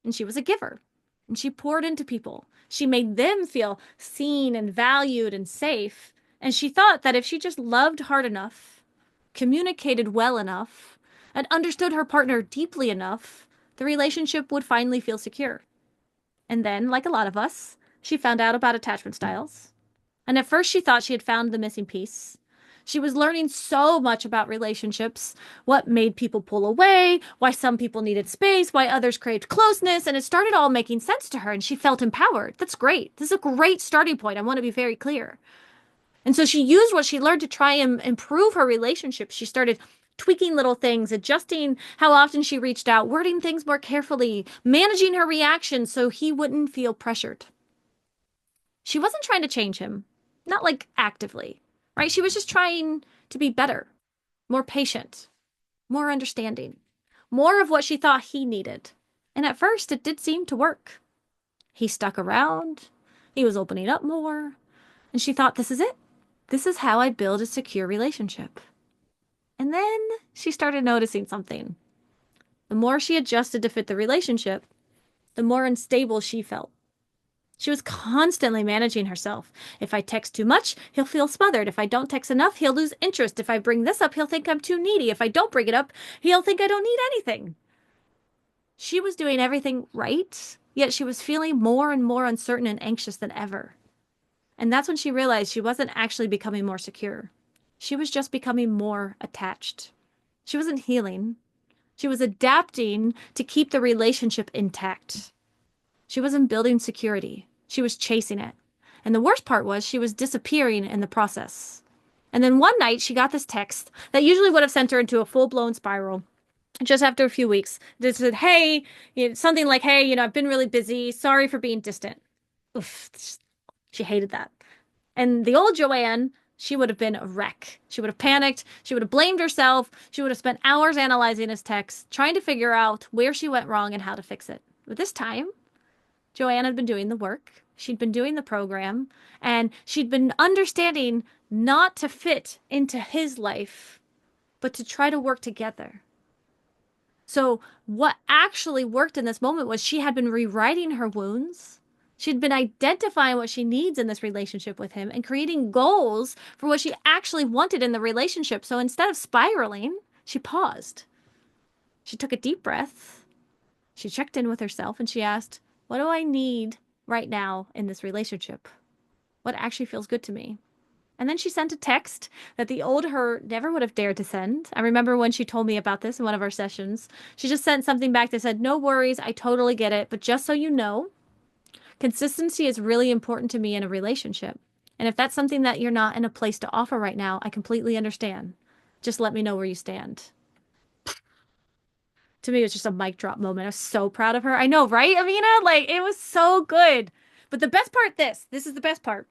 And she was a giver. And she poured into people. She made them feel seen and valued and safe. And she thought that if she just loved hard enough, communicated well enough, and understood her partner deeply enough, the relationship would finally feel secure. And then, like a lot of us, she found out about attachment styles. And at first, she thought she had found the missing piece. She was learning so much about relationships, what made people pull away, why some people needed space, why others craved closeness, and it started all making sense to her, and she felt empowered. That's great. This is a great starting point. I want to be very clear. And so she used what she learned to try and improve her relationships. She started tweaking little things, adjusting how often she reached out, wording things more carefully, managing her reactions so he wouldn't feel pressured. She wasn't trying to change him, not like actively, right? She was just trying to be better, more patient, more understanding, more of what she thought he needed. And at first, it did seem to work. He stuck around, he was opening up more, and she thought, this is it. This is how I build a secure relationship. And then she started noticing something. The more she adjusted to fit the relationship, the more unstable she felt. She was constantly managing herself. If I text too much, he'll feel smothered. If I don't text enough, he'll lose interest. If I bring this up, he'll think I'm too needy. If I don't bring it up, he'll think I don't need anything. She was doing everything right, yet she was feeling more and more uncertain and anxious than ever. And that's when she realized she wasn't actually becoming more secure. She was just becoming more attached. She wasn't healing. She was adapting to keep the relationship intact. She wasn't building security. She was chasing it. And the worst part was she was disappearing in the process. And then one night she got this text that usually would have sent her into a full-blown spiral. Just after a few weeks, it said, hey, something like, hey, I've been really busy. Sorry for being distant. Oof, she hated that. And the old Joanne, she would have been a wreck. She would have panicked. She would have blamed herself. She would have spent hours analyzing his text, trying to figure out where she went wrong and how to fix it. But this time, Joanne had been doing the work. She'd been doing the program, and she'd been understanding not to fit into his life, but to try to work together. So what actually worked in this moment was she had been rewriting her wounds. She'd been identifying what she needs in this relationship with him and creating goals for what she actually wanted in the relationship. So instead of spiraling, she paused. She took a deep breath. She checked in with herself and she asked, what do I need right now in this relationship? What actually feels good to me? And then she sent a text that the old her never would have dared to send. I remember when she told me about this in one of our sessions. She just sent something back that said, no worries, I totally get it. But just so you know, consistency is really important to me in a relationship. And if that's something that you're not in a place to offer right now, I completely understand. Just let me know where you stand. To me, it was just a mic drop moment. I was so proud of her. I know, right, Amina? Like, it was so good. But the best part, this is the best part.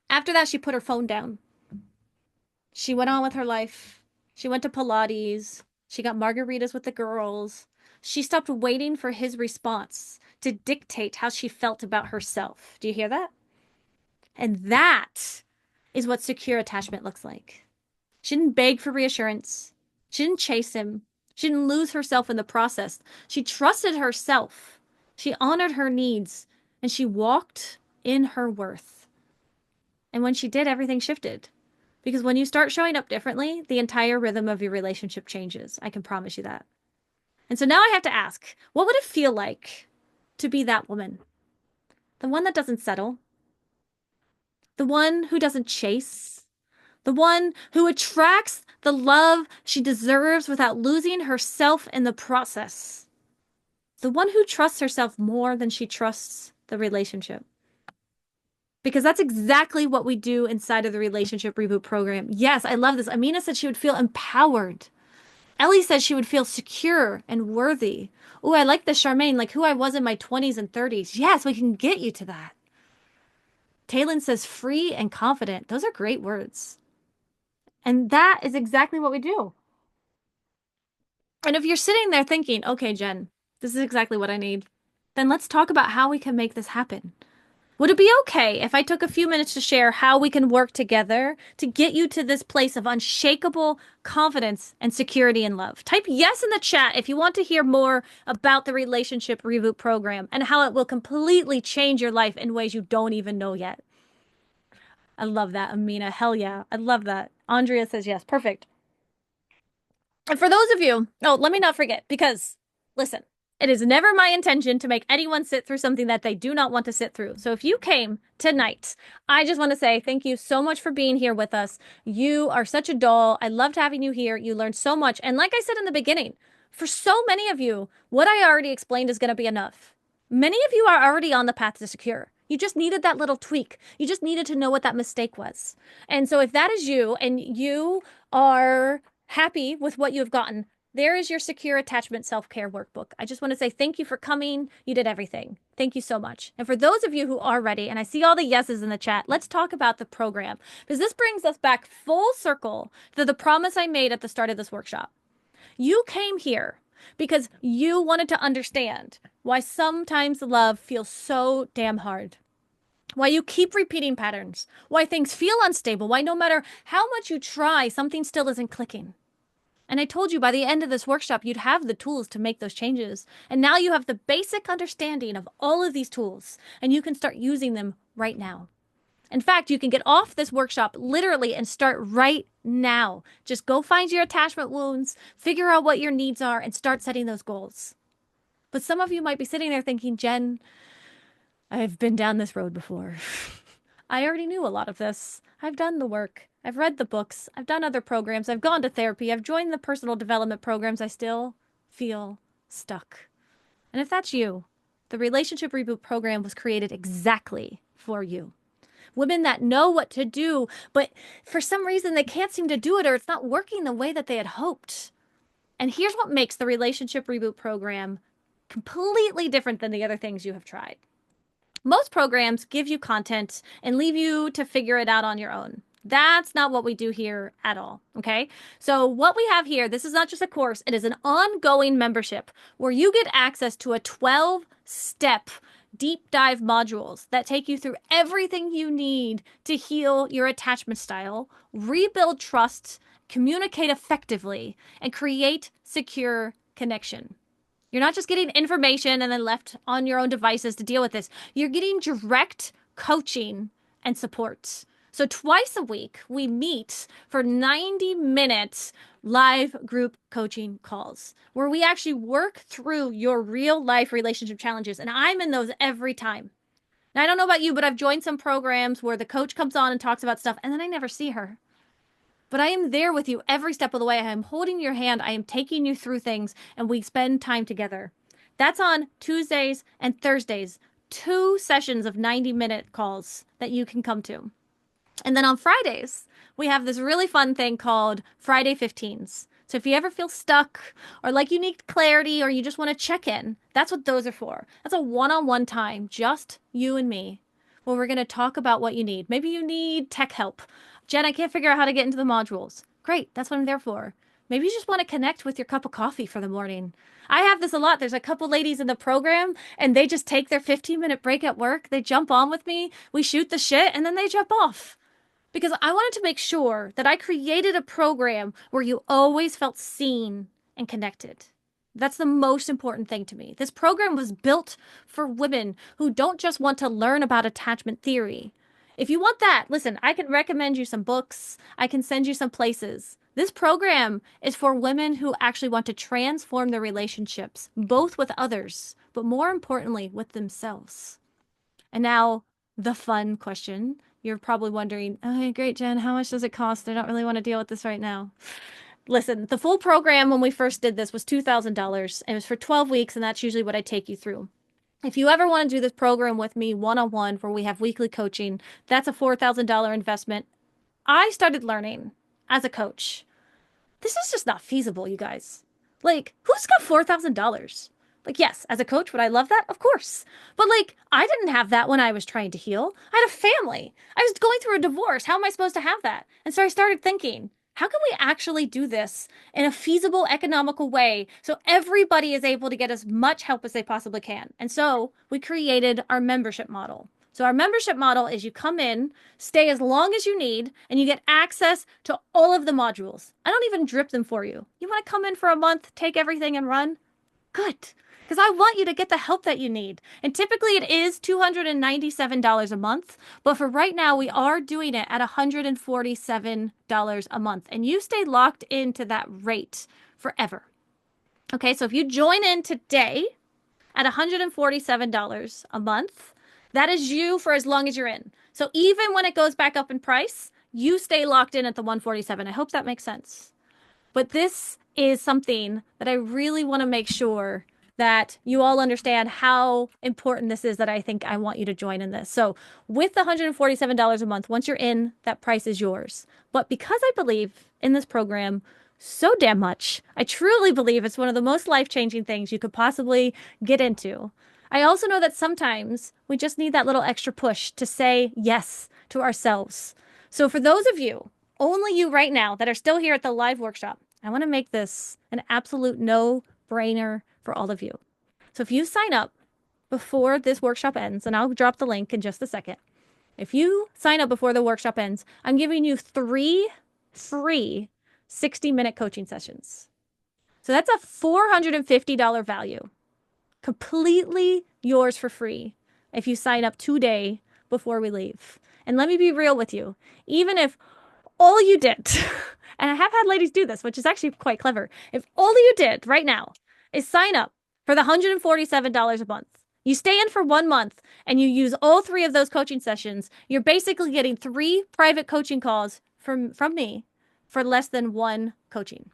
After that, she put her phone down. She went on with her life. She went to Pilates. She got margaritas with the girls. She stopped waiting for his response to dictate how she felt about herself. Do you hear that? And that is what secure attachment looks like. She didn't beg for reassurance. She didn't chase him. She didn't lose herself in the process. She trusted herself. She honored her needs, and she walked in her worth. And when she did, everything shifted. Because when you start showing up differently, the entire rhythm of your relationship changes. I can promise you that. And so now I have to ask, what would it feel like to be that woman? The one that doesn't settle, the one who doesn't chase, the one who attracts the love she deserves without losing herself in the process, the one who trusts herself more than she trusts the relationship. Because that's exactly what we do inside of the Relationship Reboot program. Yes, I love this. Amina said she would feel empowered. Ellie says she would feel secure and worthy. Oh, I like the Charmaine, like who I was in my 20s and 30s. Yes, we can get you to that. Taylin says free and confident. Those are great words. And that is exactly what we do. And if you're sitting there thinking, okay, Jen, this is exactly what I need, then let's talk about how we can make this happen. Would it be okay if I took a few minutes to share how we can work together to get you to this place of unshakable confidence and security and love? Type yes in the chat if you want to hear more about the Relationship Reboot Program and how it will completely change your life in ways you don't even know yet. I love that, Amina. Hell yeah. I love that. Andrea says yes. Perfect. And for those of you, oh, let me not forget, because listen, it is never my intention to make anyone sit through something that they do not want to sit through. So if you came tonight, I just want to say thank you so much for being here with us. You are such a doll. I loved having you here. You learned so much. And like I said in the beginning, for so many of you, what I already explained is going to be enough. Many of you are already on the path to secure. You just needed that little tweak. You just needed to know what that mistake was. And so if that is you and you are happy with what you've gotten, there is your secure attachment self-care workbook. I just want to say thank you for coming. You did everything. Thank you so much. And for those of you who are ready, and I see all the yeses in the chat, let's talk about the program, because this brings us back full circle to the promise I made at the start of this workshop. You came here because you wanted to understand why sometimes love feels so damn hard. Why you keep repeating patterns, why things feel unstable, why no matter how much you try, something still isn't clicking. And I told you by the end of this workshop, you'd have the tools to make those changes. And now you have the basic understanding of all of these tools, and you can start using them right now. In fact, you can get off this workshop literally and start right now. Just go find your attachment wounds, figure out what your needs are, and start setting those goals. But some of you might be sitting there thinking, Jen, I've been down this road before. I already knew a lot of this. I've done the work. I've read the books. I've done other programs. I've gone to therapy. I've joined the personal development programs. I still feel stuck. And if that's you, the Relationship Reboot Program was created exactly for you. Women that know what to do, but for some reason they can't seem to do it, or it's not working the way that they had hoped. And here's what makes the Relationship Reboot Program completely different than the other things you have tried. Most programs give you content and leave you to figure it out on your own. That's not what we do here at all. Okay. So, what we have here, this is not just a course, it is an ongoing membership where you get access to a 12-step deep dive modules that take you through everything you need to heal your attachment style, rebuild trust, communicate effectively, and create secure connection. You're not just getting information and then left on your own devices to deal with this. You're getting direct coaching and support. So twice a week, we meet for 90 minutes live group coaching calls where we actually work through your real life relationship challenges. And I'm in those every time. Now, I don't know about you, but I've joined some programs where the coach comes on and talks about stuff, and then I never see her. But I am there with you every step of the way. I am holding your hand. I am taking you through things, and we spend time together. That's on Tuesdays and Thursdays, 2 sessions of 90-minute calls that you can come to. And then on Fridays, we have this really fun thing called Friday 15s. So if you ever feel stuck or like you need clarity or you just want to check in, that's what those are for. That's a one-on-one time, just you and me, where we're going to talk about what you need. Maybe you need tech help. Jen, I can't figure out how to get into the modules. Great, that's what I'm there for. Maybe you just want to connect with your cup of coffee for the morning. I have this a lot. There's a couple ladies in the program, and they just take their 15-minute break at work. They jump on with me. We shoot the shit, and then they jump off. Because I wanted to make sure that I created a program where you always felt seen and connected. That's the most important thing to me. This program was built for women who don't just want to learn about attachment theory. If you want that, listen, I can recommend you some books. I can send you some places. This program is for women who actually want to transform their relationships, both with others, but more importantly, with themselves. And now, the fun question. You're probably wondering, oh, great, Jen, how much does it cost? I don't really want to deal with this right now. Listen, the full program when we first did this was $2,000. It was for 12 weeks, and that's usually what I take you through. If you ever want to do this program with me one-on-one where we have weekly coaching, that's a $4,000 investment. I started learning as a coach this is just not feasible, you guys. Like, who's got $4,000? Like, yes, as a coach, would I love that? Of course. But like, I didn't have that when I was trying to heal. I had a family. I was going through a divorce. How am I supposed to have that? And so I started thinking, how can we actually do this in a feasible, economical way so everybody is able to get as much help as they possibly can? And so we created our membership model. So our membership model is you come in, stay as long as you need, and you get access to all of the modules. I don't even drip them for you. You want to come in for a month, take everything and run? Good. Because I want you to get the help that you need. And typically it is $297 a month. But for right now, we are doing it at $147 a month. And you stay locked into that rate forever. Okay, so if you join in today at $147 a month, that is you for as long as you're in. So even when it goes back up in price, you stay locked in at the 147. I hope that makes sense. But this is something that I really want to make sure that you all understand how important this is, that I think I want you to join in this. So with the $147 a month, once you're in, that price is yours. But because I believe in this program so damn much, I truly believe it's one of the most life-changing things you could possibly get into. I also know that sometimes we just need that little extra push to say yes to ourselves. So for those of you, only you right now that are still here at the live workshop, I want to make this an absolute no-brainer for all of you. So if you sign up before this workshop ends, and I'll drop the link in just a second. If you sign up before the workshop ends, I'm giving you 3 free 60-minute coaching sessions. So that's a $450 value, completely yours for free if you sign up today before we leave. And let me be real with you. Even if all you did, and I have had ladies do this, which is actually quite clever. If all you did right now is sign up for the $147 a month, you stay in for 1 month and you use all 3 of those coaching sessions, you're basically getting 3 private coaching calls from me for less than 1 coaching.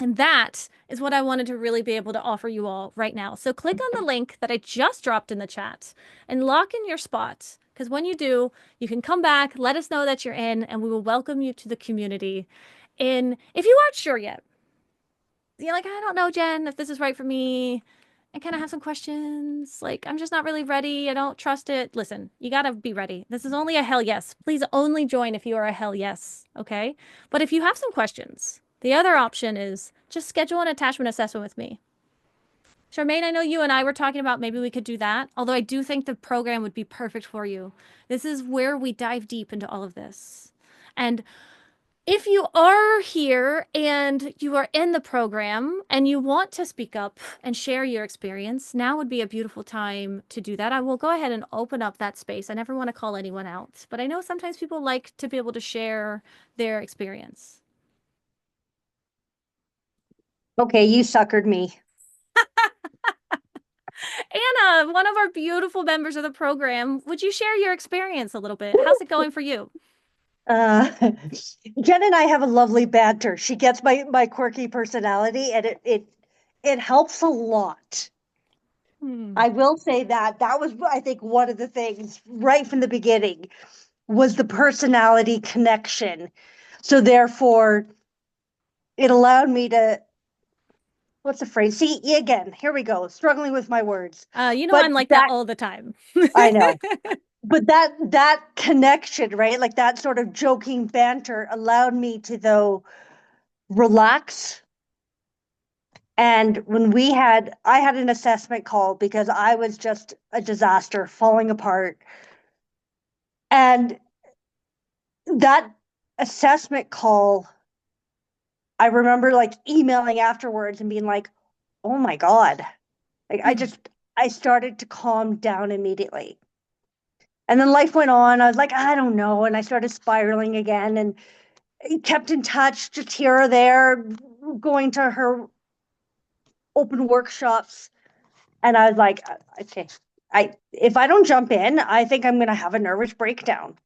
And that is what I wanted to really be able to offer you all right now. So click on the link that I just dropped in the chat and lock in your spot. Because when you do, you can come back, let us know that you're in, and we will welcome you to the community. And if you aren't sure yet, you're like, I don't know, Jen, if this is right for me. I kind of have some questions. Like, I'm just not really ready. I don't trust it. Listen, you got to be ready. This is only a hell yes. Please only join if you are a hell yes. Okay. But if you have some questions, the other option is just schedule an attachment assessment with me. Charmaine, I know you and I were talking about maybe we could do that, although I do think the program would be perfect for you. This is where we dive deep into all of this. And if you are here and you are in the program and you want to speak up and share your experience, now would be a beautiful time to do that. I will go ahead and open up that space. I never want to call anyone out, but I know sometimes people like to be able to share their experience. Okay, you suckered me. Anna, one of our beautiful members of the program, would you share your experience a little bit? How's it going for you? Uh, Jen and I have a lovely banter. She gets my quirky personality, and it helps a lot. I will say that was, I think, one of the things right from the beginning was the personality connection. So therefore, it allowed me to, what's the phrase? See, again, here we go, struggling with my words. But I'm like that all the time. I know. But that connection, right? Like that sort of joking banter allowed me to, though, relax. And when I had an assessment call because I was just a disaster, falling apart. And that assessment call, I remember like emailing afterwards and being like, oh my God. Like I started to calm down immediately. And then life went on. I was like, I don't know. And I started spiraling again and kept in touch just here or there, going to her open workshops. And I was like, okay, if I don't jump in, I think I'm going to have a nervous breakdown.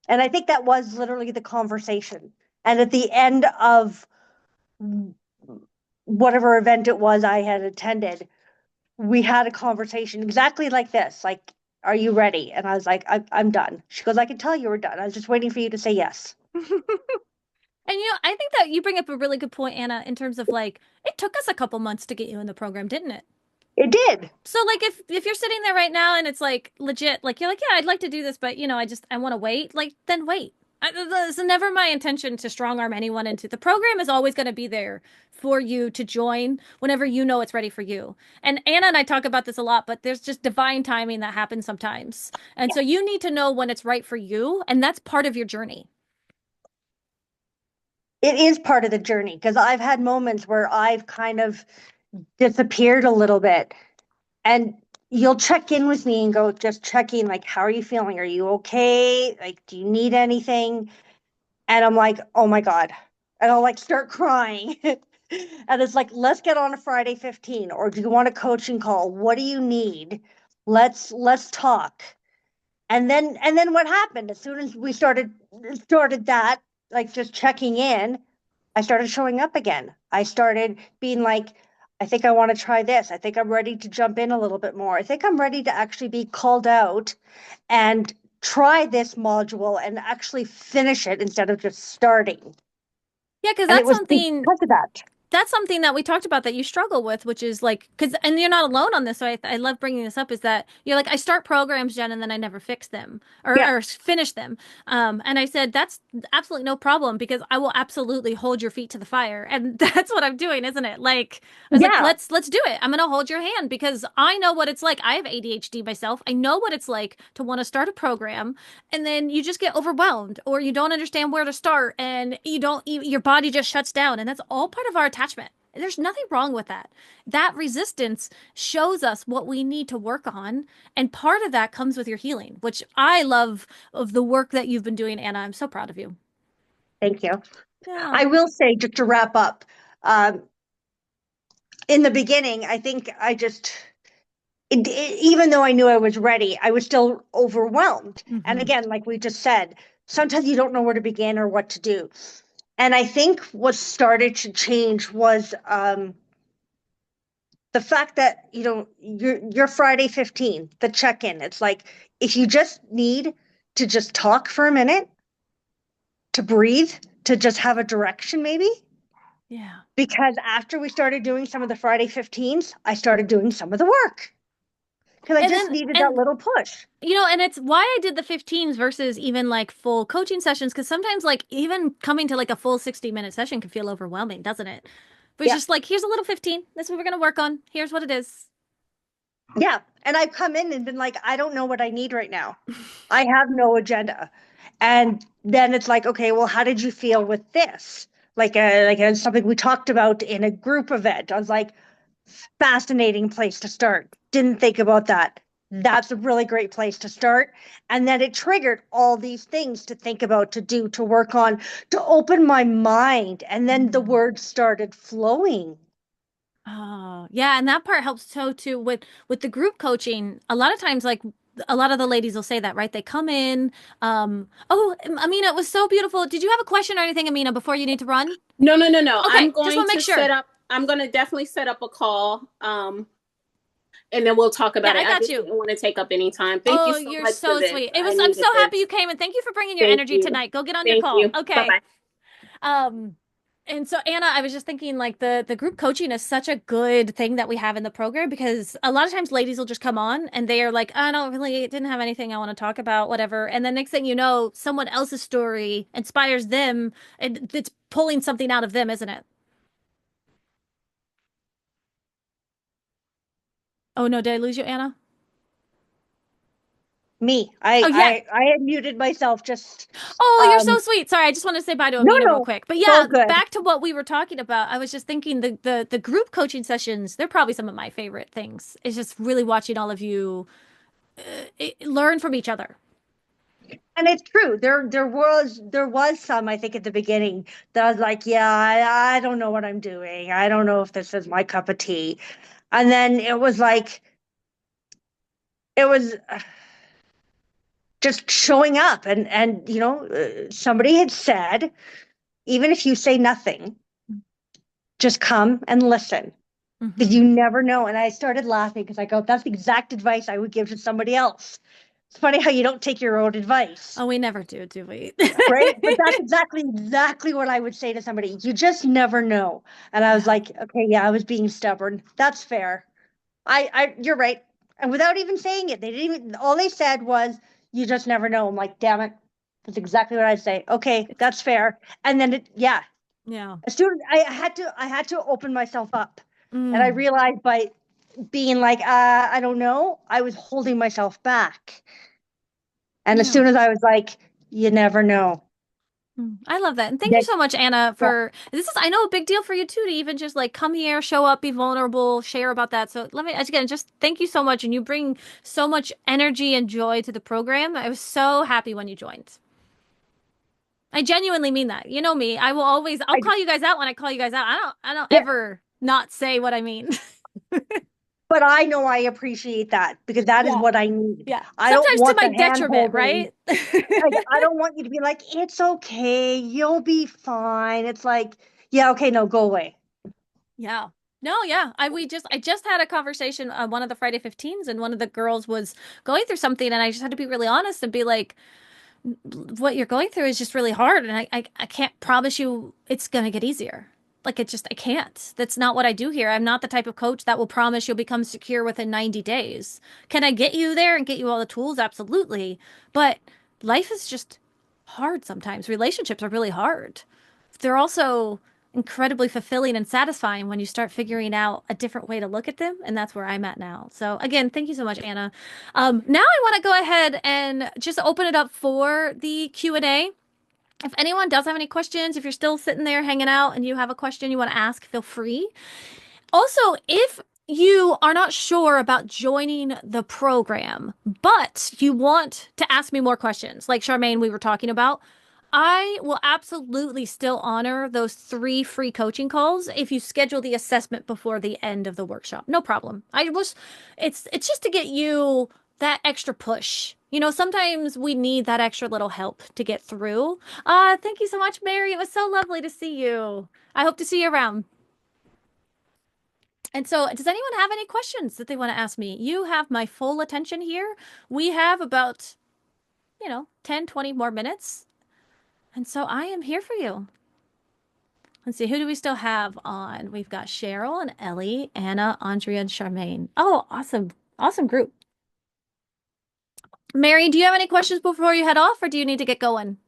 And I think that was literally the conversation. And at the end of whatever event it was I had attended, we had a conversation exactly like this, like, are you ready? And I was like, I'm done. She goes, I can tell you were done. I was just waiting for you to say yes. And I think that you bring up a really good point, Anna, in terms of like it took us a couple months to get you in the program, didn't it? It did. So like if you're sitting there right now and it's like legit, like you're like, yeah, I'd like to do this, but I want to wait, like then wait. It's never my intention to strong arm anyone into the program is always going to be there for you to join whenever you know it's ready for you. And Anna and I talk about this a lot, but there's just divine timing that happens sometimes. And so you need to know when it's right for you, and that's part of your journey. It is part of the journey because I've had moments where I've kind of disappeared a little bit, and you'll check in with me and go, just checking, like, how are you feeling? Are you okay? Like, do you need anything? And I'm like, oh my God. And I'll like start crying. And it's like, let's get on a Friday 15, or do you want a coaching call? What do you need? Let's talk. And then what happened? As soon as we started that, like just checking in, I started showing up again. I started being like, I think I want to try this. I think I'm ready to jump in a little bit more. I think I'm ready to actually be called out and try this module and actually finish it instead of just starting. Yeah, because And it was because of that. that's something that we talked about that you struggle with, which is like, because, and you're not alone on this. So I love bringing this up is that you're like, I start programs, Jen, and then I never fix them Yeah. or finish them. And I said, that's absolutely no problem because I will absolutely hold your feet to the fire. And that's what I'm doing, isn't it? Like, I was like, Yeah. let's do it. I'm going to hold your hand because I know what it's like. I have ADHD myself. I know what it's like to want to start a program and then you just get overwhelmed or you don't understand where to start and your body just shuts down and that's all part of our attachment. There's nothing wrong with that. That resistance shows us what we need to work on and part of that comes with your healing, which I love of the work that you've been doing, Anna. I'm so proud of you. Thank you. Yeah. I will say, just to wrap up, um, in the beginning, I think even though I knew I was ready, I was still overwhelmed. And Hmm. again, like we just said, sometimes you don't know where to begin or what to do. And I think what started to change was the fact that, your Friday 15, the check-in. It's like if you just need to just talk for a minute, to breathe, to just have a direction maybe. Yeah. Because after we started doing some of the Friday 15s, I started doing some of the work because I And just then, needed that and little push. and it's why I did the 15s versus even like full coaching sessions. Cause sometimes like even coming to like a full 60-minute session can feel overwhelming, doesn't it? But it's Yeah. just like, here's a little 15. This is what we're going to work on. Here's what it is. Yeah. And I've come in and been like, I don't know what I need right now. I have no agenda. And then it's like, okay, well, how did you feel with this? Like something we talked about in a group event. I was like, fascinating place to start. Didn't think about that. That's a really great place to start. And then it triggered all these things to think about, to do, to work on, to open my mind. And then the words started flowing. Oh, yeah, and that part helps so too with the group coaching. A lot of times, like a lot of the ladies will say that, right? They come in. Oh, Amina, it was so beautiful. Did you have a question or anything, Amina, before you need to run? No, no, no, no. Okay, just want to make sure. I'm going to definitely set up a call. And then we'll talk Yeah, about I it. I got just you. didn't want to take up any time. Thank you Oh, so you're much for so this. sweet. I I'm needed so this. happy you came and thank you for bringing your Thank energy you. tonight. Go get on your Thank call. you. Bye Okay. bye. Um, and so Anna, I was just thinking like the group coaching is such a good thing that we have in the program because a lot of times ladies will just come on and they are like, I don't really didn't have anything I want to talk about, whatever. And then next thing you know, someone else's story inspires them and it's pulling something out of them, isn't it? Oh no, did I lose you, Anna? Me. Oh yeah. I had muted myself just Oh, you're so um sweet. Sorry, I just want to say bye to no, Amina real no, quick. But it's all yeah, good. back to what we were talking about. I was just thinking the group coaching sessions, they're probably some of my favorite things. It's just really watching all of you learn from each other. And it's true. There was some, I think, at the beginning that I was like, yeah, I don't know what I'm doing. I don't know if this is my cup of tea. And then it was like it was just showing up, and somebody had said, even if you say nothing, just come and listen, because Hmm. you never know. And I started laughing because I go, that's the exact advice I would give to somebody else. It's funny how you don't take your own advice, Oh, we never do we? right? But that's exactly what I would say to somebody. You just never know. And I was Yeah. like, okay, yeah, I was being stubborn. That's fair. You're right. And without even saying it, they didn't even, all they said was, you just never know. I'm like, damn it. That's exactly what I'd say. Okay, It's that's fair. And then yeah, yeah. as soon as I had to open myself up. And I Mm, realized by being like, I don't know, I was holding myself back. And as yeah. soon as I was like, you never know. I love that. And thank you Then, so much, Anna, yeah, for this is I know a big deal for you too to even just like come here, show up, be vulnerable, share about that. So let me again just thank you so much. And you bring so much energy and joy to the program. I was so happy when you joined. I genuinely mean that. You know me. I'll I, call you guys out when I call you guys out. I don't yeah, ever not say what I mean. but I know I appreciate that because that is Yeah. what I need. Yeah. I don't Sometimes to want my the hand detriment, holding. right? Like, I don't want you to be like, it's okay, you'll be fine. It's like, yeah, okay, no, go away. Yeah. No, yeah. I just had a conversation on one of the Friday 15s and one of the girls was going through something and I just had to be really honest and be like, what you're going through is just really hard and I can't promise you it's gonna get easier. Like I can't. That's not what I do here. I'm not the type of coach that will promise you'll become secure within 90 days. Can I get you there and get you all the tools? Absolutely. But life is just hard sometimes. Relationships are really hard. They're also incredibly fulfilling and satisfying when you start figuring out a different way to look at them. And that's where I'm at now. So again, thank you so much, Anna. Now I want to go ahead and just open it up for the Q&A. If anyone does have any questions, if you're still sitting there hanging out and you have a question you want to ask, feel free. Also, if you are not sure about joining the program, but you want to ask me more questions, like Charmaine, we were talking about, I will absolutely still honor those 3 free coaching calls if you schedule the assessment before the end of the workshop. No problem. It's just to get you that extra push. You know, sometimes we need that extra little help to get through. Thank you so much, Mary. It was so lovely to see you. I hope to see you around. And so, does anyone have any questions that they want to ask me? You have my full attention here. We have about, 10, 20 more minutes. And so I am here for you. Let's see, who do we still have on? We've got Cheryl and Ellie, Anna, Andrea, and Charmaine. Oh, awesome. Awesome group. Mary, do you have any questions before you head off, or do you need to get going?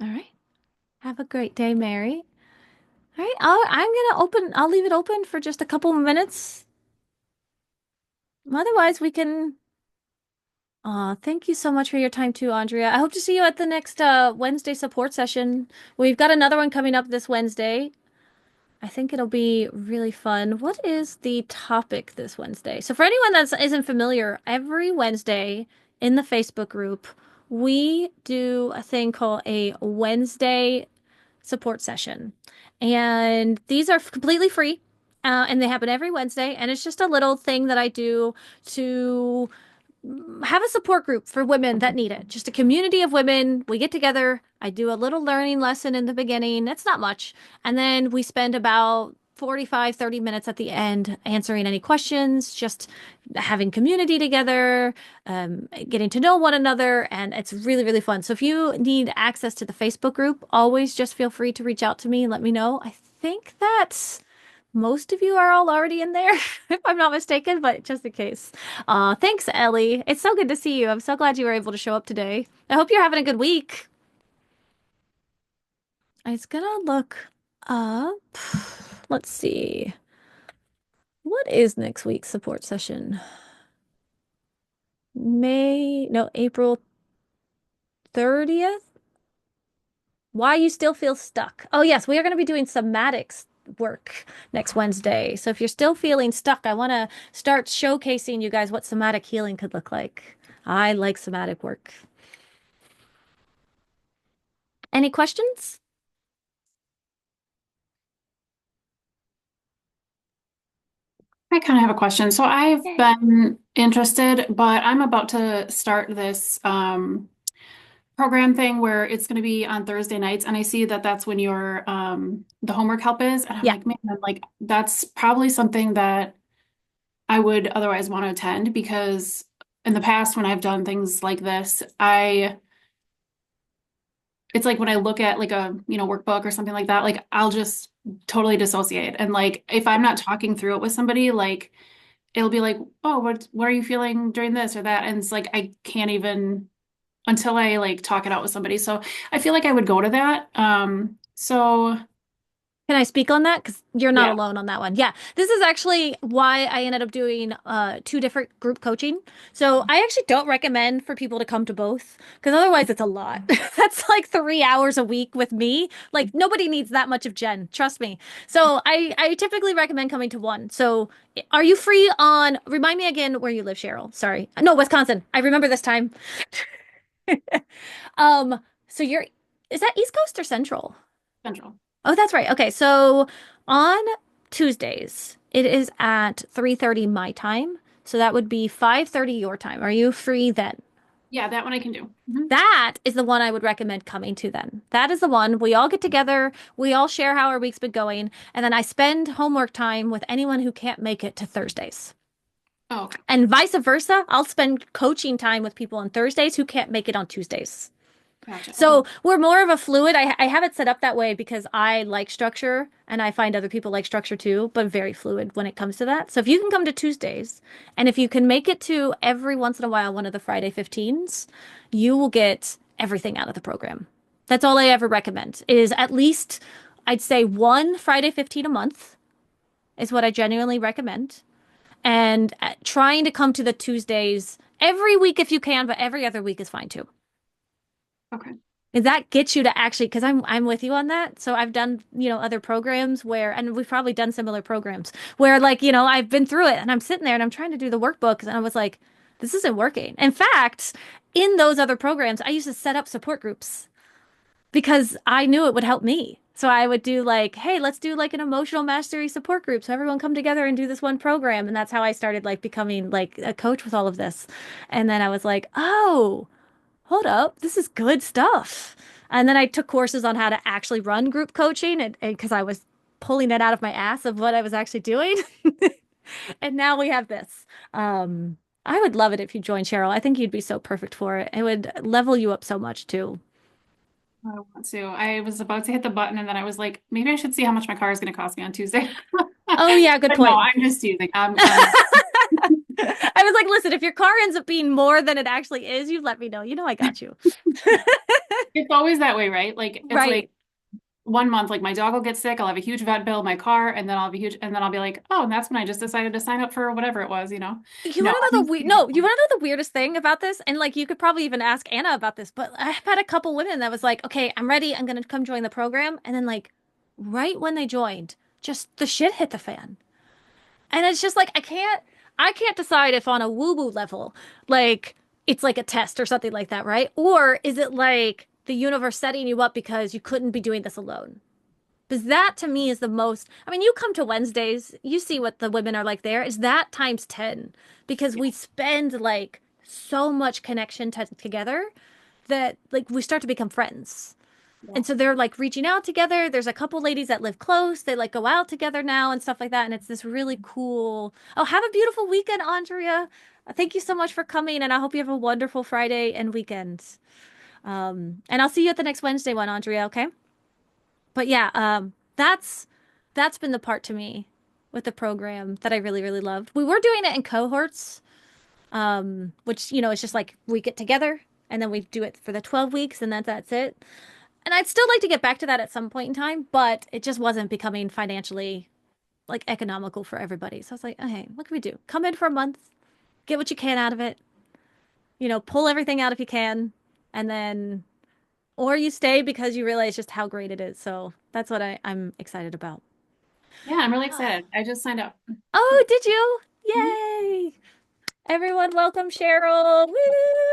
All right. Have a great day, Mary. All right. I'll leave it open for just a couple of minutes. Otherwise, we can. Thank you so much for your time too, Andrea. I hope to see you at the next Wednesday support session. We've got another one coming up this Wednesday. I think it'll be really fun. What is the topic this Wednesday? So for anyone that isn't familiar, every Wednesday in the Facebook group, we do a thing called a Wednesday support session. And these are completely free. And they happen every Wednesday. And it's just a little thing that I do to have a support group for women that need it. Just a community of women. We get together. I do a little learning lesson in the beginning. It's not much. And then we spend about 45, 30 minutes at the end answering any questions, just having community together, getting to know one another. And it's really, really fun. So if you need access to the Facebook group, always just feel free to reach out to me and let me know. I think that's most of you are all already in there, if I'm not mistaken, but just in case. Thanks, Ellie. It's so good to see you. I'm so glad you were able to show up today. I hope you're having a good week. I was gonna look up. Let's see. What is next week's support session? April 30th? Why you still feel stuck? Oh, yes, we are going to be doing somatics work next Wednesday. So if you're still feeling stuck, I want to start showcasing you guys what somatic healing could look like. I like somatic work. Any questions? I kind of have a question. So I've Yay. been interested, but I'm about to start this program thing where it's going to be on Thursday nights, and I see that that's when your the homework help is, and I'm Yeah. like, man, I'm like that's probably something that I would otherwise want to attend because in the past when I've done things like this, I it's like when I look at like a, workbook or something like that, like I'll just totally dissociate. And like if I'm not talking through it with somebody, like it'll be like, "Oh, what are you feeling during this or that?" And it's like I can't even until I like talk it out with somebody. So I feel like I would go to that. So Can I speak on that? Because you're not yeah. alone on that one. Yeah, this is actually why I ended up doing two different group coaching. So I actually don't recommend for people to come to both because otherwise it's a lot. That's like 3 hours a week with me. Like nobody needs that much of Jen, trust me. So I typically recommend coming to one. So are you free on, remind me again where you live, Cheryl. Sorry. No, Wisconsin. I remember this time. So you're, is that East Coast or Central? Central. Oh, that's right. Okay, so on Tuesdays, it is at 3:30 my time. So that would be 5:30 your time. Are you free then? Yeah, that one I can do. Mhm. That is the one I would recommend coming to then. That is the one. We all get together, we all share how our week's been going, and then I spend homework time with anyone who can't make it to Thursdays. Oh, okay. And vice versa, I'll spend coaching time with people on Thursdays who can't make it on Tuesdays. Gotcha. Okay. So we're more of a fluid. I have it set up that way because I like structure and I find other people like structure too, but very fluid when it comes to that. So if you can come to Tuesdays and if you can make it to every once in a while one of the Friday 15s, you will get everything out of the program. That's all I ever recommend is at least I'd say one Friday 15 a month is what I genuinely recommend. And trying to come to the Tuesdays every week if you can, but every other week is fine too. Okay. And that gets you to actually, because I'm with you on that. So I've done, other programs where, and we've probably done similar programs where like, I've been through it and I'm sitting there and I'm trying to do the workbooks and I was like, this isn't working. In fact, in those other programs, I used to set up support groups because I knew it would help me. So I would do like, hey, let's do like an emotional mastery support group. So everyone come together and do this one program. And that's how I started like becoming like a coach with all of this. And then I was like, oh, hold up, this is good stuff. And then I took courses on how to actually run group coaching and because I was pulling it out of my ass of what I was actually doing. And now we have this. I would love it if you joined Cheryl. I think you'd be so perfect for it. It would level you up so much too. I want to. I was about to hit the button and then I was like, maybe I should see how much my car is going to cost me on Tuesday. Oh yeah, good But no, point. I'm just teasing. I was like, listen, if your car ends up being more than it actually is, you let me know. You know I got you. It's always that way, right? Like it's Right. like 1 month, like my dog will get sick, I'll have a huge vet bill, my car, and then I'll be like, oh, and that's when I just decided to sign up for whatever it was. You No, want to know I'm the just we kidding. no, you want to know the weirdest thing about this? And like you could probably even ask Anna about this, but I've had a couple women that was like, "Okay, I'm ready. I'm gonna come join the program." And then like right when they joined, just the shit hit the fan. And it's just like I can't decide if on a woo-woo level, like it's like a test or something like that, right? Or is it like the universe setting you up because you couldn't be doing this alone? Because that to me is the most, I mean, you come to Wednesdays, you see what the women are like there. Is that times 10 because Yeah, we spend like so much connection together that like we start to become friends. yeah. And so they're like reaching out together. There's a couple ladies that live close. They like go out together now and stuff like that. And it's this really cool. Oh, have a beautiful weekend, Andrea. Thank you so much for coming. And I hope you have a wonderful Friday and weekend. And I'll see you at the next Wednesday one, Andrea. Okay. But yeah, that's been the part to me with the program that I really, really loved. We were doing it in cohorts, which, is just like we get together and then we do it for the 12 weeks and that's it. And I'd still like to get back to that at some point in time, but it just wasn't becoming financially like economical for everybody. So I was like, okay, what can we do? Come in for a month, get what you can out of it, pull everything out if you can, and then or you stay because you realize just how great it is. So that's what I'm excited about. Yeah, I'm really excited. I just signed up. Oh, did you? Mhm. Yay! Everyone, welcome Cheryl. Woo!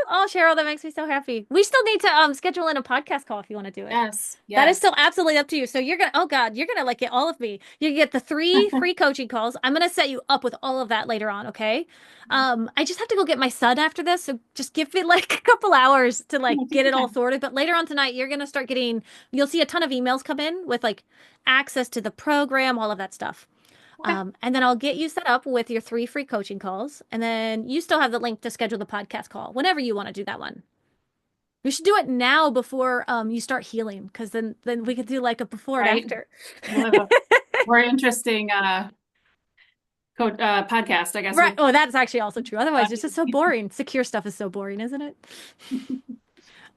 Oh, Cheryl, that makes me so happy. We still need to schedule in a podcast call if you want to do it. Yes, That is yes. still absolutely up to you. So you're gonna, oh God, you're gonna like get all of me. You get the 3 free coaching calls. I'm gonna set you up with all of that later on, okay? I just have to go get my son after this, so just give me like a couple hours to like Take get your it all time. sorted. But later on tonight, you're gonna start getting, you'll see a ton of emails come in with like access to the program, all of that stuff. Okay. And then I'll get you set up with your 3 free coaching calls. And then you still have the link to schedule the podcast call whenever you want to do that one. You should do it now before you start healing, because then we could do like a before and Right. after. We'll have a more interesting podcast, I guess. Right. With Oh, that's actually also true. Otherwise, it's just so boring. Secure stuff is so boring, isn't it?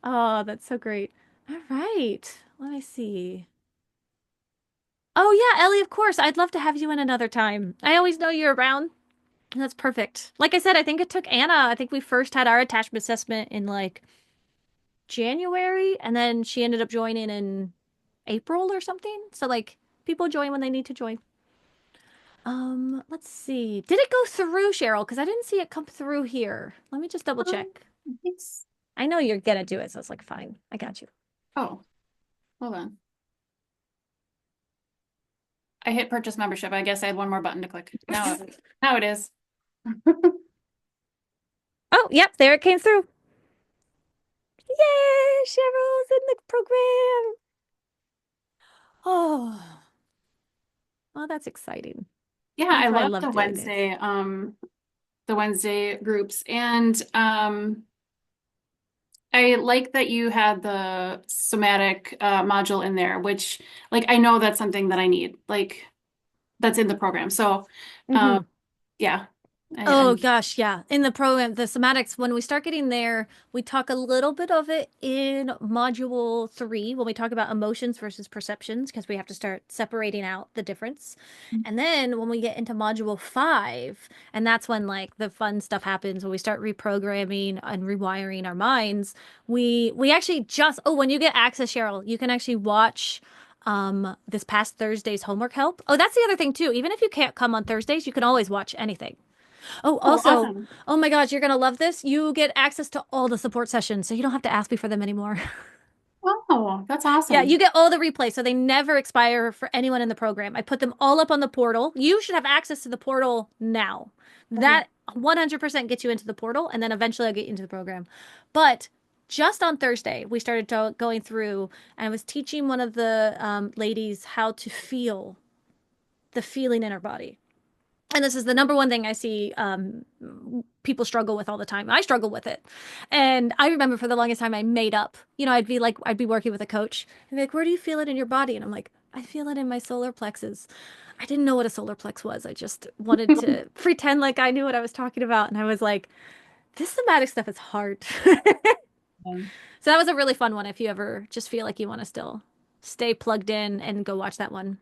Oh, that's so great. All right. Let me see. Oh, yeah, Ellie, of course. I'd love to have you in another time. I always know you're around. That's perfect. Like I said, I think it took Anna. I think we first had our attachment assessment in like January, and then she ended up joining in April or something. So like people join when they need to join. Let's see. Did it go through, Cheryl? Because I didn't see it come through here. Let me just double check. it's I know you're gonna do it, so it's like fine. I got you. oh, hold on. I hit purchase membership. I guess I had one more button to click. Now it is. Oh, yep, there it came through. Yay, Cheryl's in the program. Oh, well, that's exciting. Yeah, I That's why I love love doing this. The Wednesday groups. And I like that you had the somatic module in there, which like I know that's something that I need. Like that's in the program. So Mhm. yeah. Oh I gosh, yeah. In the program, the somatics, when we start getting there, we talk a little bit of it in module 3 when we talk about emotions versus perceptions, because we have to start separating out the difference. And then when we get into module 5, and that's when like the fun stuff happens, when we start reprogramming and rewiring our minds, we actually just, oh, when you get access, Cheryl, you can actually watch this past Thursday's homework help. Oh, that's the other thing too. Even if you can't come on Thursdays, you can always watch anything. Oh, oh, also, awesome. oh my gosh, you're gonna love this. You get access to all the support sessions, so you don't have to ask me for them anymore. Oh, that's Yeah, you awesome. get all the replays, so they never expire for anyone in the program. I put them all up on the portal. You should have access to the portal now. Okay. That 100% gets you into the portal, and then eventually I'll get you into the program. But just on Thursday, we started going through, and I was teaching one of the ladies how to feel the feeling in her body. And this is the number one thing I see people struggle with all the time. I struggle with it. And I remember for the longest time I made up. I'd be working with a coach and be like, where do you feel it in your body? And I'm like, I feel it in my solar plexus. I didn't know what a solar plex was. I just wanted to pretend like I knew what I was talking about. And I was like, this somatic stuff is hard. Um, So that was a really fun one if you ever just feel like you want to still stay plugged in and go watch that one.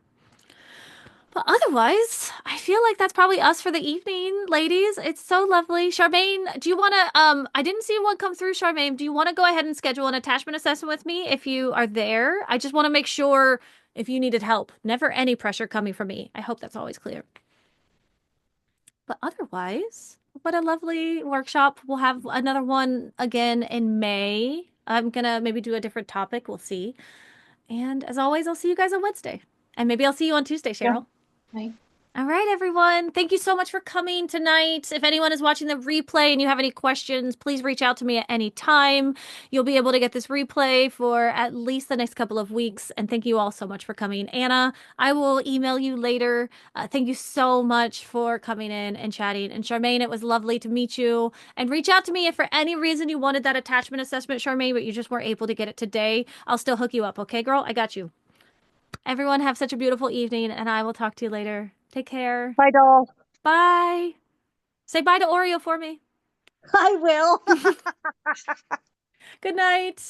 But otherwise, I feel like that's probably us for the evening, ladies. It's so lovely. Charmaine, do you want to I didn't see one come through, Charmaine. Do you want to go ahead and schedule an attachment assessment with me if you are there? I just want to make sure if you needed help. Never any pressure coming from me. I hope that's always clear. But otherwise, what a lovely workshop. We'll have another one again in May. I'm gonna maybe do a different topic. We'll see. And as always, I'll see you guys on Wednesday. And maybe I'll see you on Tuesday, yeah. Cheryl. Right. All right, everyone. Thank you so much for coming tonight. If anyone is watching the replay and you have any questions, please reach out to me at any time. You'll be able to get this replay for at least the next couple of weeks. And thank you all so much for coming. Anna, I will email you later. Thank you so much for coming in and chatting. And Charmaine, it was lovely to meet you. And reach out to me if for any reason you wanted that attachment assessment, Charmaine, but you just weren't able to get it today. I'll still hook you up. Okay, girl? I got you. Everyone have such a beautiful evening, and I will talk to you later. Take care. Bye, doll. Bye. Say bye to Oreo for me. I will. Good night.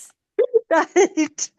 Right.